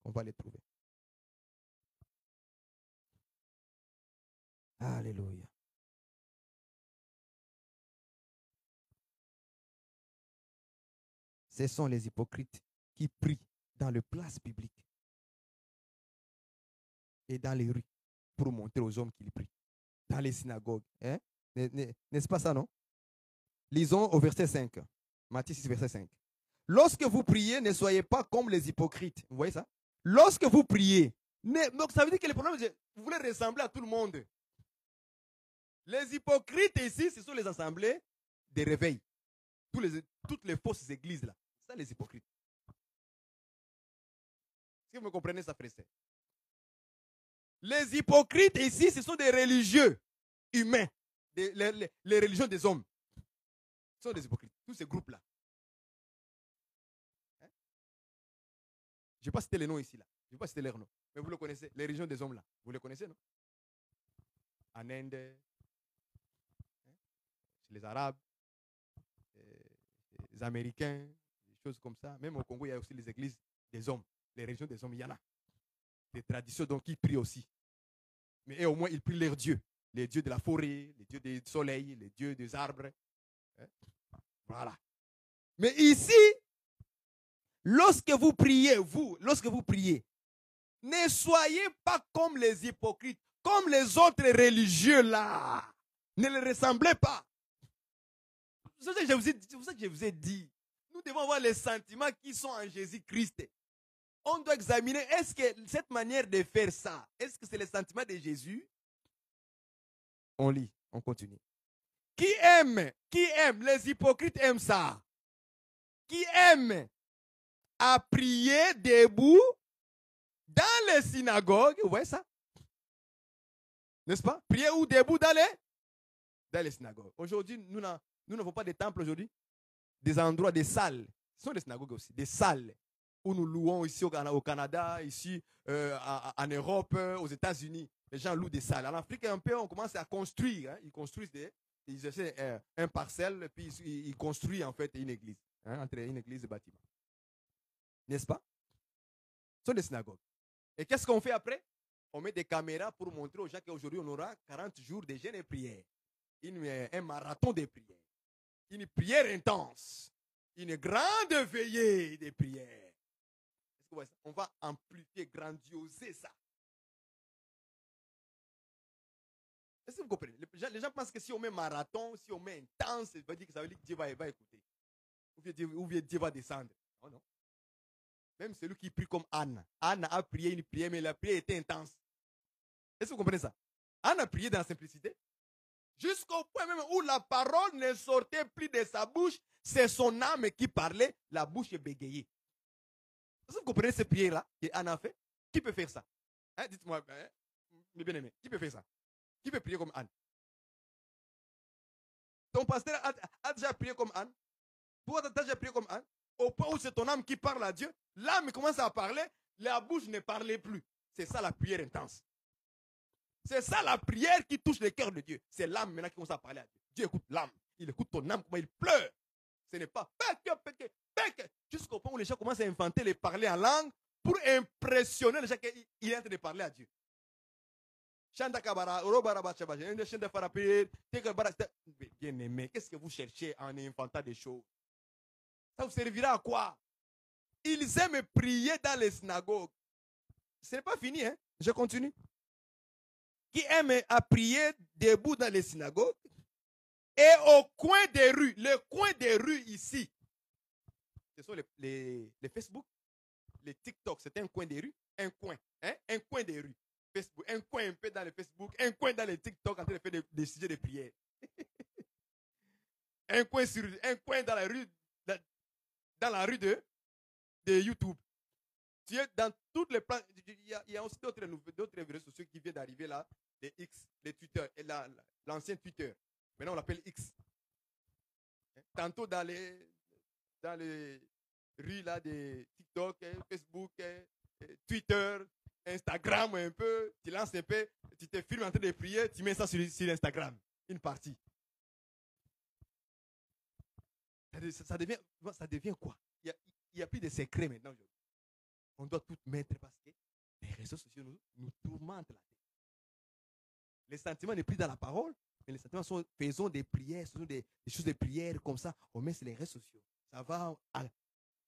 Speaker 2: On va les trouver. Alléluia. Ce sont les hypocrites qui prient dans les places publiques et dans les rues pour montrer aux hommes qu'ils prient. Dans les synagogues. Hein? N'est-ce pas ça, non? Lisons au verset 5. Matthieu 6, verset 5. Lorsque vous priez, ne soyez pas comme les hypocrites. Vous voyez ça? Lorsque vous priez. Donc ça veut dire que le problème, vous voulez ressembler à tout le monde. Les hypocrites ici, ce sont les assemblées des réveils. Toutes les fausses églises là. C'est ça les hypocrites. Est-ce que vous me comprenez ça, frère? Les hypocrites ici, ce sont des religieux humains. Les religions des hommes. Ce sont des hypocrites. Tous ces groupes-là. Hein? Je ne vais pas citer les noms ici là. Je ne vais pas citer leurs noms. Mais vous le connaissez. Les religions des hommes là. Vous les connaissez, non? En Inde. Les Arabes, les Américains, des choses comme ça. Même au Congo, il y a aussi les églises des hommes, les religions des hommes, il y en a. Des traditions donc ils prient aussi. Mais au moins, ils prient leurs dieux. Les dieux de la forêt, les dieux du soleil, les dieux des arbres. Voilà. Mais ici, lorsque vous priez, ne soyez pas comme les hypocrites, comme les autres religieux là. Ne les ressemblez pas. C'est pour ça que je vous ai dit, nous devons avoir les sentiments qui sont en Jésus-Christ. On doit examiner, est-ce que cette manière de faire ça, est-ce que c'est les sentiments de Jésus? On lit, on continue. Qui aime, les hypocrites aiment ça. Qui aime à prier debout dans les synagogues, vous voyez ça? N'est-ce pas? Prier où? Debout dans les synagogues. Aujourd'hui, nous n'avons pas de temples aujourd'hui. Des endroits, des salles. Ce sont des synagogues aussi. Des salles où nous louons ici au Canada, ici en Europe, aux États-Unis. Les gens louent des salles. En Afrique, un peu, on commence à construire. Hein. Ils construisent ils essaient un parcelle, puis ils construisent en fait une église. Hein, entre une église et bâtiment. N'est-ce pas? Ce sont des synagogues. Et qu'est-ce qu'on fait après? On met des caméras pour montrer aux gens qu'aujourd'hui, on aura 40 jours de jeûne et prière. Un marathon de prière. Une prière intense. Une grande veillée de prière. On va amplifier, grandioser ça. Est-ce que vous comprenez? Les gens pensent que si on met marathon, si on met intense, ça veut dire que Dieu va écouter. Ou bien Dieu va descendre. Non, non. Même celui qui prie comme Anne. Anne a prié une prière, mais la prière était intense. Est-ce que vous comprenez ça? Anne a prié dans la simplicité. Jusqu'au point même où la parole ne sortait plus de sa bouche. C'est son âme qui parlait. La bouche est bégayée. Est-ce que vous comprenez cette prière-là qu'Anne a fait? Qui peut faire ça? Hein, dites-moi, mes bien-aimés, qui peut faire ça? Qui peut prier comme Anne? Ton pasteur a déjà prié comme Anne? Toi, tu as déjà prié comme Anne? Au point où c'est ton âme qui parle à Dieu, l'âme commence à parler, la bouche ne parlait plus. C'est ça la prière intense. C'est ça la prière qui touche le cœur de Dieu. C'est l'âme maintenant qui commence à parler à Dieu. Dieu écoute l'âme. Il écoute ton âme, comment il pleure. Ce n'est pas jusqu'au point où les gens commencent à inventer les parler en langue pour impressionner les gens qu'il est en train de parler à Dieu. Bien aimé, qu'est-ce que vous cherchez en inventant des choses? Ça vous servira à quoi? Ils aiment prier dans les synagogues. Ce n'est pas fini, hein? Je continue. Qui aiment à prier debout dans les synagogues et au coin des rues. Le coin des rues ici. Ce sont les Facebook, les TikTok. C'est un coin des rues. Un coin. Hein? Un coin des rues. Facebook, un coin un peu dans le Facebook, un coin dans les TikTok en train de faire des sujets de prière. un coin dans la rue, dans la rue de YouTube. Tu es dans toutes les plans. Il y a aussi d'autres réseaux sociaux qui viennent d'arriver là, les X, les Twitter, et l'ancien Twitter. Maintenant on l'appelle X. Tantôt dans les rues là de TikTok, Facebook, Twitter, Instagram un peu, tu lances un peu, tu te filmes en train de prier, tu mets ça sur Instagram, une partie. Ça devient quoi? Il n'y a plus de secret maintenant. On doit tout mettre parce que les réseaux sociaux nous tourmentent la tête. Les sentiments n'est plus dans la parole, mais les sentiments sont faisons des prières, faisons des choses de prière comme ça, on met sur les réseaux sociaux. Ça va,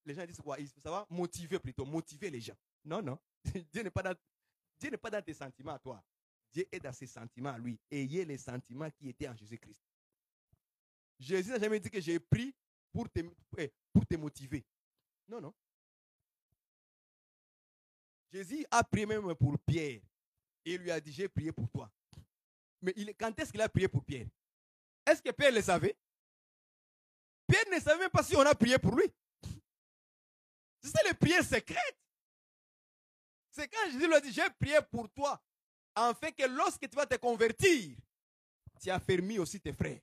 Speaker 2: les gens disent quoi? Ça va motiver les gens. Non, non. Dieu n'est pas dans tes sentiments à toi. Dieu est dans ses sentiments à lui. Ayez les sentiments qui étaient en Jésus-Christ. Jésus n'a jamais dit que j'ai prié pour te motiver. Non, non. Jésus a prié même pour Pierre. Et il lui a dit, j'ai prié pour toi. Mais quand est-ce qu'il a prié pour Pierre? Est-ce que Pierre le savait? Pierre ne savait même pas si on a prié pour lui. C'est les prières secrètes. C'est quand Jésus lui a dit, j'ai prié pour toi, en fait que lorsque tu vas te convertir, tu as fermé aussi tes frères.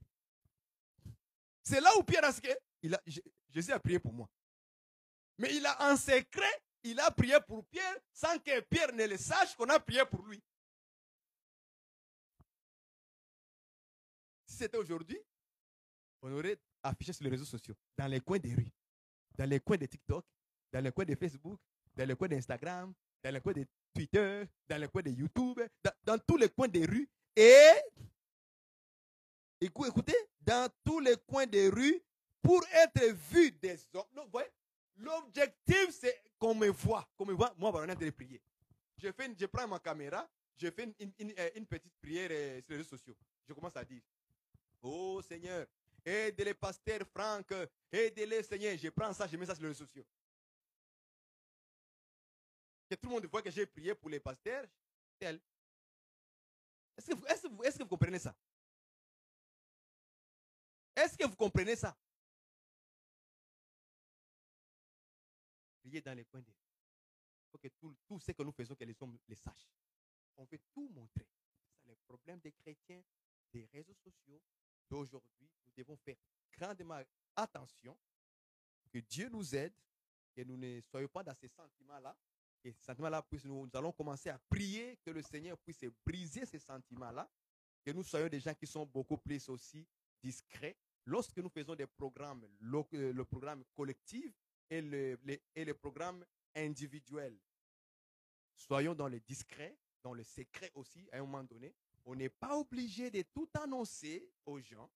Speaker 2: C'est là où Pierre a dit, Jésus a prié pour moi. Mais il a en secret, il a prié pour Pierre sans que Pierre ne le sache qu'on a prié pour lui. Si c'était aujourd'hui, on aurait affiché sur les réseaux sociaux, dans les coins des rues, dans les coins de TikTok, dans les coins de Facebook, dans les coins d'Instagram, dans les coins de Twitter, dans les coins de YouTube, dans tous les coins des rues. Et écoutez, dans tous les coins des rues, pour être vu des hommes. Non, vous voyez, l'objectif, c'est qu'on me voit. Moi, on est en train de prier. Je prends ma caméra, je fais une petite prière sur les réseaux sociaux. Je commence à dire, oh Seigneur, aide les pasteurs Franck, aide-les Seigneur. Je prends ça, je mets ça sur les réseaux sociaux. Que tout le monde voit que j'ai prié pour les pasteurs. Est-ce que vous comprenez ça? Est-ce que vous comprenez ça? Priez dans les coins des rues. Il faut que tout ce que nous faisons, que les hommes les sachent. On veut tout montrer. C'est ça le problème des chrétiens, des réseaux sociaux d'aujourd'hui. Nous devons faire grandement attention, que Dieu nous aide, que nous ne soyons pas dans ces sentiments-là. Et ces sentiments-là, nous allons commencer à prier que le Seigneur puisse briser ces sentiments-là, que nous soyons des gens qui sont beaucoup plus aussi discrets. Lorsque nous faisons des programmes, le programme collectif et le programme individuel, soyons dans le discret, dans le secret aussi, à un moment donné. On n'est pas obligé de tout annoncer aux gens,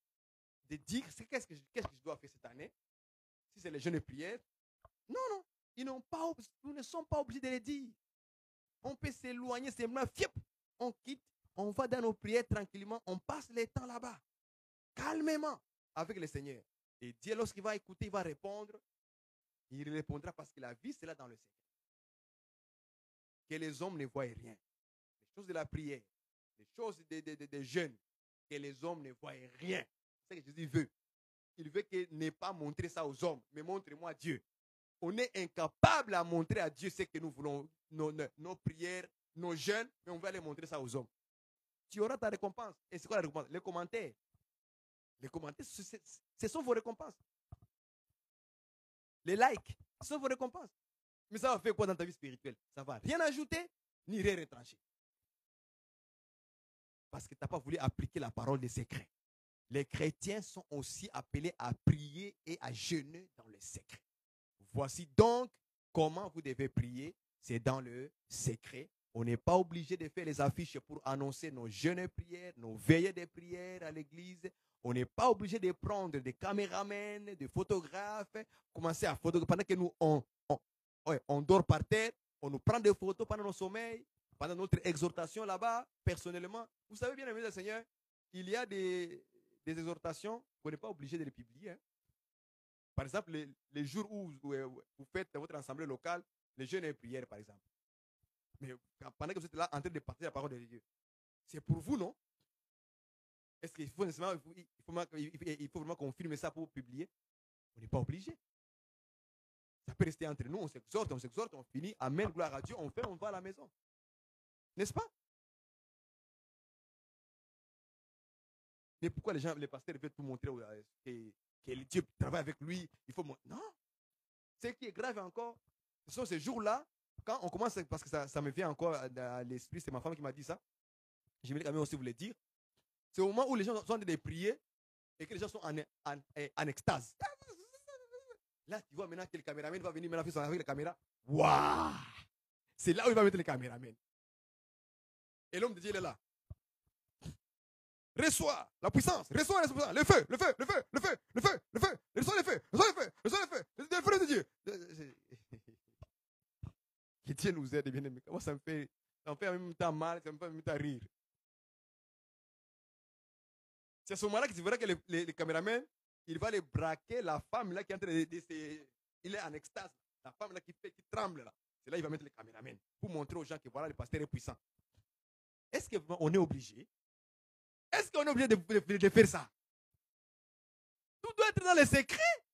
Speaker 2: de dire qu'est-ce que je dois faire cette année. Si c'est les jeûnes de prière, non, nous ne sommes pas obligés de le dire. On peut s'éloigner, on quitte, on va dans nos prières tranquillement, on passe le temps là-bas, calmement, avec le Seigneur. Et Dieu, lorsqu'il va écouter, il va répondre. Il répondra parce que la vie, c'est là dans le secret. Que les hommes ne voient rien. Les choses de la prière, les choses des jeûnes, que les hommes ne voient rien. C'est ce que Jésus veut. Il veut qu'il n'ait pas montré ça aux hommes, mais montre-moi Dieu. On est incapable à montrer à Dieu ce que nous voulons, nos prières, nos jeûnes, mais on va aller montrer ça aux hommes. Tu auras ta récompense. Et c'est quoi la récompense? Les commentaires. Les commentaires, ce sont vos récompenses. Les likes, ce sont vos récompenses. Mais ça va faire quoi dans ta vie spirituelle? Ça va rien ajouter, ni rien retrancher. Parce que tu n'as pas voulu appliquer la parole des secrets. Les chrétiens sont aussi appelés à prier et à jeûner dans le secret. Voici donc comment vous devez prier. C'est dans le secret. On n'est pas obligé de faire les affiches pour annoncer nos jeûnes et prières, nos veillées de prières à l'église. On n'est pas obligé de prendre des caméramens, des photographes, commencer à photographier. Pendant que nous, on dort par terre, on nous prend des photos pendant nos sommeils, pendant notre exhortation là-bas, personnellement. Vous savez bien, amis du Seigneur, il y a des exhortations qu'on n'est pas obligé de les publier. Hein. Par exemple, les jours où vous faites votre assemblée locale, les jeûnes et prières, par exemple. Mais pendant que vous êtes là en train de partager la parole de Dieu, c'est pour vous, non? Est-ce qu'il faut vraiment qu'on filme ça pour publier? On n'est pas obligé. Ça peut rester entre nous, on s'exhorte, on finit, amen, gloire à Dieu, on va à la maison. N'est-ce pas? Mais pourquoi les pasteurs veulent tout montrer que Dieu travaille avec lui? Il faut montrer. Non. Ce qui est grave encore, ce sont ces jours-là, quand on commence, parce que ça me vient encore à l'esprit, c'est ma femme qui m'a dit ça. J'aimerais quand même aussi vous le dire. C'est au moment où les gens sont en train de prier et que les gens sont en extase. Là, tu vois maintenant que le caméraman va venir maintenant avec la caméra. Waouh! C'est là où il va mettre le caméraman. Et l'homme de Dieu, il est là. Reçois la puissance, reçois la puissance, le feu, le feu, le feu, le feu, le feu, le feu, reçois le feu, reçois le feu, reçois le feu, le feu de Dieu. Que Dieu nous aide, bien aimé. Moi, ça me fait en même temps mal, ça me fait en même temps rire. C'est à ce moment-là que tu verras que le caméraman, il va aller braquer la femme là qui est en train de il est en extase. La femme là qui tremble là. C'est là qu'il va mettre le caméraman pour montrer aux gens que voilà, le pasteur est puissant. Est-ce qu'on est obligé? Est-ce qu'on est obligé de faire ça? Tout doit être dans les secrets.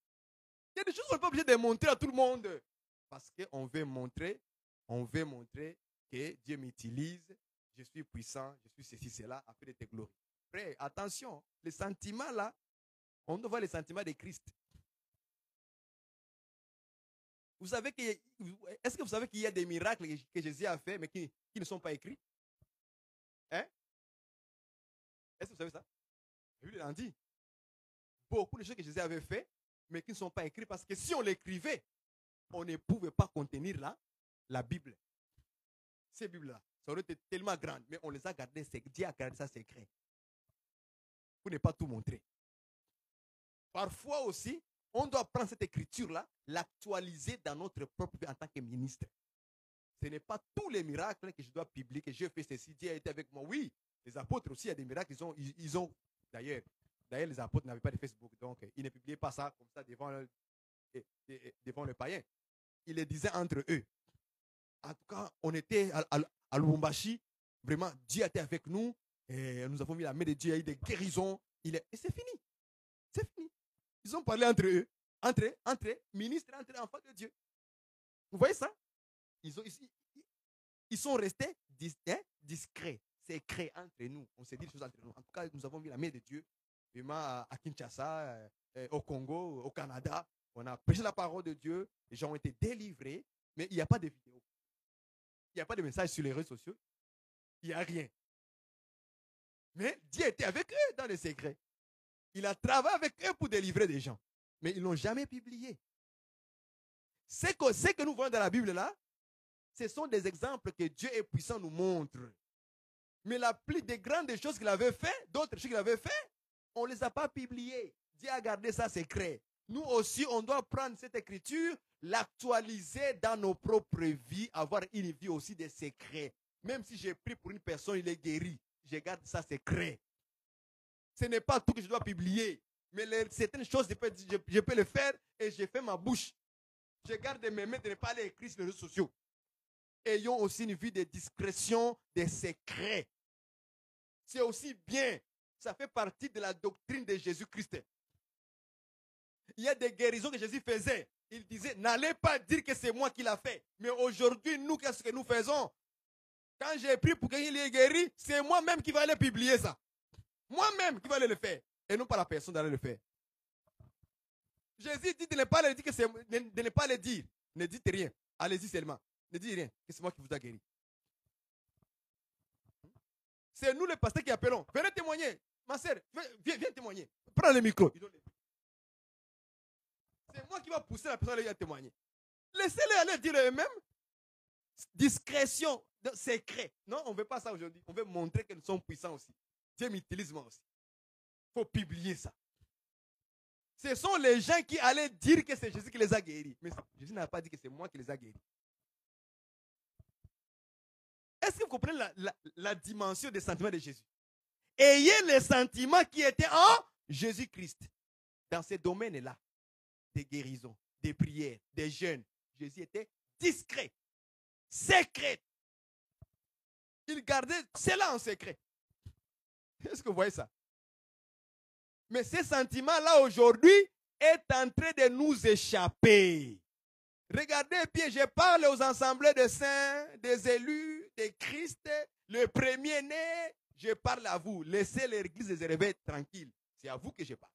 Speaker 2: Il y a des choses qu'on n'est pas obligé de montrer à tout le monde. Parce qu'on veut montrer que Dieu m'utilise, je suis puissant, je suis ceci, cela, afin de te glorifier. Après, attention, les sentiments là, on doit voir les sentiments de Christ. Est-ce que vous savez qu'il y a des miracles que Jésus a fait, mais qui ne sont pas écrits? Hein? Est-ce que vous savez ça? La Bible en dit. Beaucoup de choses que Jésus avait fait, mais qui ne sont pas écrites, parce que si on l'écrivait, on ne pouvait pas contenir la Bible. Ces Bibles-là, ça aurait été tellement grande, mais on les a gardées, Dieu a gardé ça secret. Pour ne pas tout montrer. Parfois aussi, on doit prendre cette écriture-là, l'actualiser dans notre propre vie en tant que ministre. Ce n'est pas tous les miracles que je dois publier, que j'ai fait ceci, Dieu a été avec moi. Oui, les apôtres aussi, il y a des miracles, ils ont d'ailleurs, les apôtres n'avaient pas de Facebook, donc ils ne publiaient pas ça comme ça devant le païen. Ils le disaient entre eux. En tout cas, on était à Lubumbashi, vraiment, Dieu était avec nous, et nous avons mis la main de Dieu, il y a eu des guérisons, et c'est fini. C'est fini. Ils ont parlé entre eux, entre ministres, entre enfants de Dieu. Vous voyez ça? Ils sont restés discrets. secrets entre nous. On s'est dit des choses entre nous. En tout cas, nous avons vu la main de Dieu. Vraiment à Kinshasa, au Congo, au Canada. On a prêché la parole de Dieu. Les gens ont été délivrés. Mais il n'y a pas de vidéo. Il n'y a pas de message sur les réseaux sociaux. Il n'y a rien. Mais Dieu était avec eux dans les secrets. Il a travaillé avec eux pour délivrer des gens. Mais ils ne l'ont jamais publié. Ce que nous voyons dans la Bible là, ce sont des exemples que Dieu est puissant nous montre. Mais la plus des grandes choses qu'il avait fait, d'autres choses qu'il avait fait, on ne les a pas publiées. Dieu a gardé ça secret. Nous aussi, on doit prendre cette écriture, l'actualiser dans nos propres vies, avoir une vie aussi des secrets. Même si j'ai pris pour une personne, il est guéri, je garde ça secret. Ce n'est pas tout que je dois publier. Mais certaines choses, je peux le faire et je fais ma bouche. Je garde mes mains de ne pas aller écrire sur les réseaux sociaux. Ayons aussi une vie de discrétion, des secrets. C'est aussi bien. Ça fait partie de la doctrine de Jésus-Christ. Il y a des guérisons que Jésus faisait. Il disait, n'allez pas dire que c'est moi qui l'a fait. Mais aujourd'hui, nous, qu'est-ce que nous faisons? Quand j'ai pris pour qu'il ait guéri, c'est moi-même qui vais aller publier ça. Moi-même qui vais aller le faire. Et non pas la personne d'aller le faire. Jésus dit de ne pas le dire, de ne pas le dire. Ne dites rien. Allez-y seulement. Ne dites rien, que c'est moi qui vous a guéri. C'est nous les pasteurs qui appelons. Venez témoigner. Ma soeur, viens témoigner. Prends le micro. C'est moi qui va pousser la personne à témoigner. Laissez-les aller dire eux-mêmes. Discrétion, secret. Non, on ne veut pas ça aujourd'hui. On veut montrer qu'ils sont puissants aussi. Dieu m'utilise moi aussi. Il faut publier ça. Ce sont les gens qui allaient dire que c'est Jésus qui les a guéris. Mais Jésus n'a pas dit que c'est moi qui les a guéris. Est-ce que vous comprenez la dimension des sentiments de Jésus? Ayez les sentiments qui étaient en Jésus-Christ. Dans ces domaines-là, des guérisons, des prières, des jeûnes, Jésus était discret, secret. Il gardait cela en secret. Est-ce que vous voyez ça? Mais ces sentiments-là aujourd'hui est en train de nous échapper. Regardez bien, je parle aux assemblées de saints, des élus, des Christ, le premier-né. Je parle à vous. Laissez l'église des réveils tranquille. C'est à vous que je parle.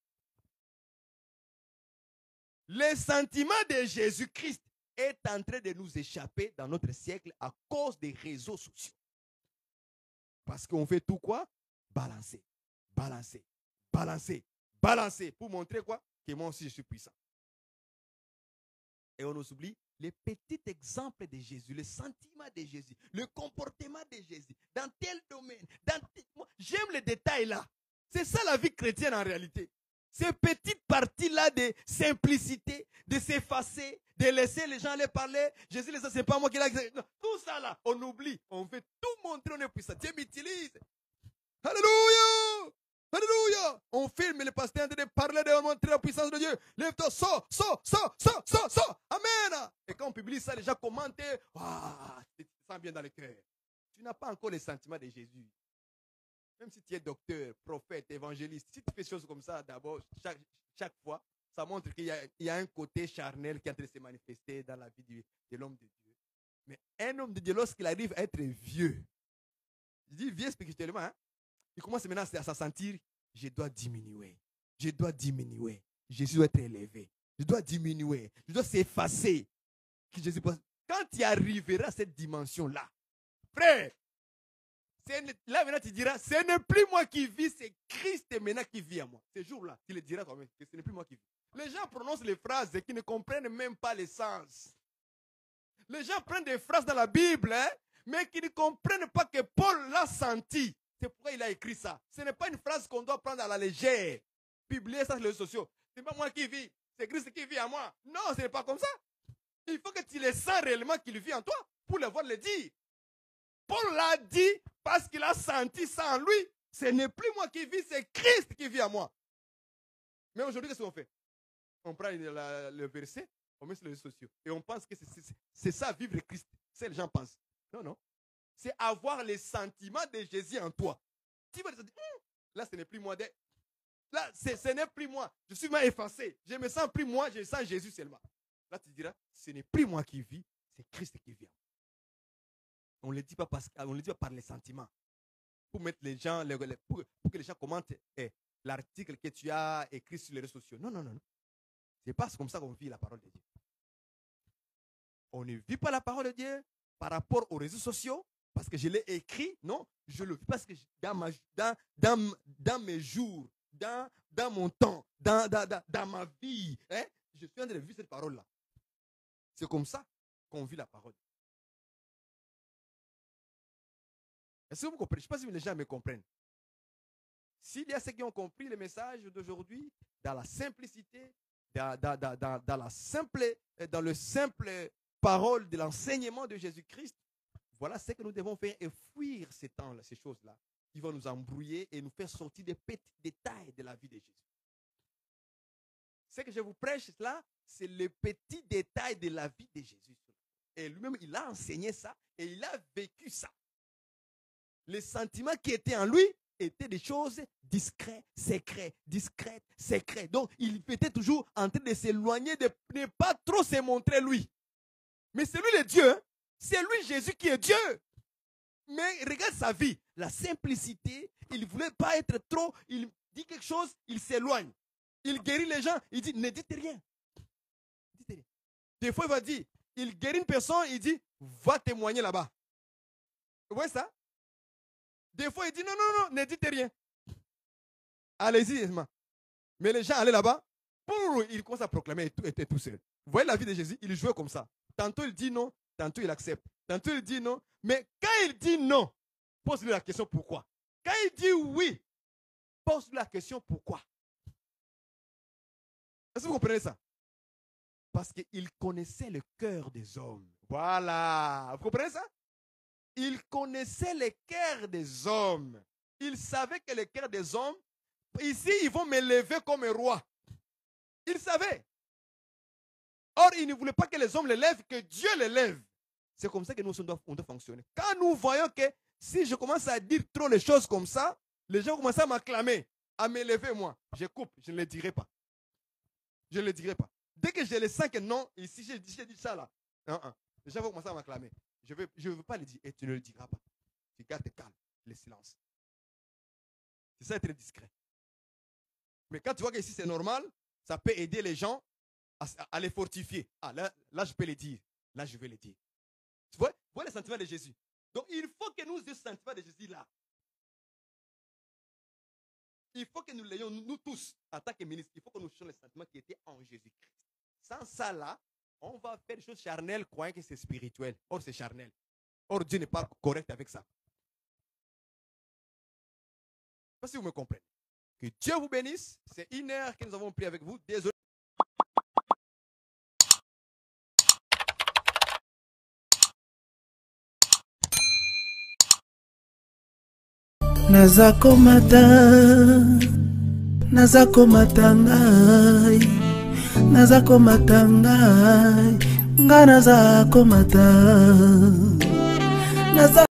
Speaker 2: Le sentiment de Jésus-Christ est en train de nous échapper dans notre siècle à cause des réseaux sociaux. Parce qu'on fait tout quoi? Balancer, balancer, balancer, balancer. Pour montrer quoi? Que moi aussi je suis puissant. Et on nous oublie les petits exemples de Jésus, le sentiment de Jésus, le comportement de Jésus, dans tel domaine. J'aime les détails là. C'est ça la vie chrétienne en réalité. Ces petites parties-là de simplicité, de s'effacer, de laisser les gens aller parler. Jésus, c'est pas moi qui l'ai. Tout ça là, on oublie. On veut tout montrer, on est puissant. Dieu m'utilise. Alléluia! Alléluia! On filme les pasteurs en train de parler, de montrer la puissance de Dieu. Lève-toi, sors. Amen! Et quand on publie ça, les gens commentent. Waouh, tu te sens bien dans le cœur. Tu n'as pas encore les sentiments de Jésus. Même si tu es docteur, prophète, évangéliste, si tu fais des choses comme ça, d'abord, chaque fois, ça montre qu'il y a un côté charnel qui est en train de se manifester dans la vie de l'homme de Dieu. Mais un homme de Dieu, lorsqu'il arrive à être vieux, je dis vieux spirituellement, hein, il commence maintenant à se sentir, je dois diminuer. Jésus doit être élevé. Je dois diminuer. Je dois s'effacer. Quand tu arriveras à cette dimension-là, frère, là maintenant tu diras, ce n'est plus moi qui vis, c'est Christ maintenant qui vit à moi. Ce jour-là, tu le diras toi-même, que ce n'est plus moi qui vis. Les gens prononcent les phrases qui ne comprennent même pas le sens. Les gens prennent des phrases dans la Bible, hein, mais qui ne comprennent pas que Paul l'a senti. C'est pourquoi il a écrit ça. Ce n'est pas une phrase qu'on doit prendre à la légère. Publier ça sur les réseaux sociaux. Ce n'est pas moi qui vis, c'est Christ qui vit à moi. Non, ce n'est pas comme ça. Il faut que tu le sens réellement qu'il vit en toi pour le voir le dire. Paul l'a dit parce qu'il a senti ça en lui. Ce n'est plus moi qui vis, c'est Christ qui vit à moi. Mais aujourd'hui, qu'est-ce qu'on fait? On prend le verset, on met sur les réseaux sociaux. Et on pense que c'est ça, vivre Christ. C'est ce que les gens pensent. Non, non. C'est avoir les sentiments de Jésus en toi. Tu vas te dire, là, ce n'est plus moi. Là, ce n'est plus moi. Je suis même effacé. Je ne me sens plus moi, je sens Jésus seulement. Là, tu diras, ce n'est plus moi qui vis, c'est Christ qui vit. On ne le dit pas on le dit pas par les sentiments. pour mettre les gens, pour que les gens commentent l'article que tu as écrit sur les réseaux sociaux. Non, non, non. C'est pas comme ça qu'on vit la parole de Dieu. On ne vit pas la parole de Dieu par rapport aux réseaux sociaux, parce que je l'ai écrit. Non, je le vis parce que dans mes jours, dans mon temps, dans ma vie, hein, je suis en train de vivre cette parole-là. C'est comme ça qu'on vit la parole. Est-ce que vous comprenez? Je ne sais pas si les gens me comprennent. S'il y a ceux qui ont compris le message d'aujourd'hui, dans la simplicité, dans le simple parole de l'enseignement de Jésus-Christ, voilà ce que nous devons faire et fuir ces temps-là, ces choses-là, qui vont nous embrouiller et nous faire sortir des petits détails de la vie de Jésus. Ce que je vous prêche là, c'est les petits détails de la vie de Jésus. Et lui-même, il a enseigné ça et il a vécu ça. Les sentiments qui étaient en lui étaient des choses discrètes, secrètes. Donc, il était toujours en train de s'éloigner, de ne pas trop se montrer lui. Mais c'est lui le Dieu. Hein? C'est lui Jésus qui est Dieu. Mais regarde sa vie. La simplicité, il ne voulait pas être trop. Il dit quelque chose, il s'éloigne. Il guérit les gens, il dit, ne dites rien. Des fois, il va dire, il guérit une personne, il dit, va témoigner là-bas. Vous voyez ça? Des fois, il dit, non, ne dites rien. Allez-y, mais les gens allaient là-bas, il commence à proclamer et était tout seul. Vous voyez la vie de Jésus, il jouait comme ça. Tantôt il dit non, tantôt il accepte. Tantôt il dit non, mais quand il dit non, pose-lui la question pourquoi. Quand il dit oui, pose-lui la question pourquoi. Est-ce que vous comprenez ça? Parce qu'il connaissait le cœur des hommes. Voilà. Vous comprenez ça? Il connaissait le cœur des hommes. Il savait que le cœur des hommes, ici, ils vont me lever comme un roi. Il savait. Or, il ne voulait pas que les hommes l'élèvent, que Dieu l'élève. C'est comme ça que nous, on doit fonctionner. Quand nous voyons que si je commence à dire trop les choses comme ça, les gens commencent à m'acclamer, à m'élever, moi. Je coupe, je ne le dirai pas. Je ne le dirai pas. Dès que je le sens que non, ici, j'ai dit ça là, les gens vont commencer à m'acclamer. Je ne veux pas le dire et tu ne le diras pas. Tu gardes calme, le silence. C'est ça, être discret. Mais quand tu vois que ici c'est normal, ça peut aider les gens à les fortifier. Ah, là, je peux le dire. Là, je vais le dire. Tu vois les sentiments de Jésus. Donc, il faut que nous ayons ce sentiment de Jésus là. Il faut que nous l'ayons, nous tous, en tant que ministres, il faut que nous changions les sentiments qui étaient en Jésus-Christ. Sans ça là, on va faire des choses charnelles, croyant que c'est spirituel. Or, c'est charnel. Or, Dieu n'est pas correct avec ça. Je ne sais pas si vous me comprenez. Que Dieu vous bénisse. C'est 1 heure que nous avons pris avec vous. Désolé.
Speaker 3: Nazakomata ngai nga nazakomata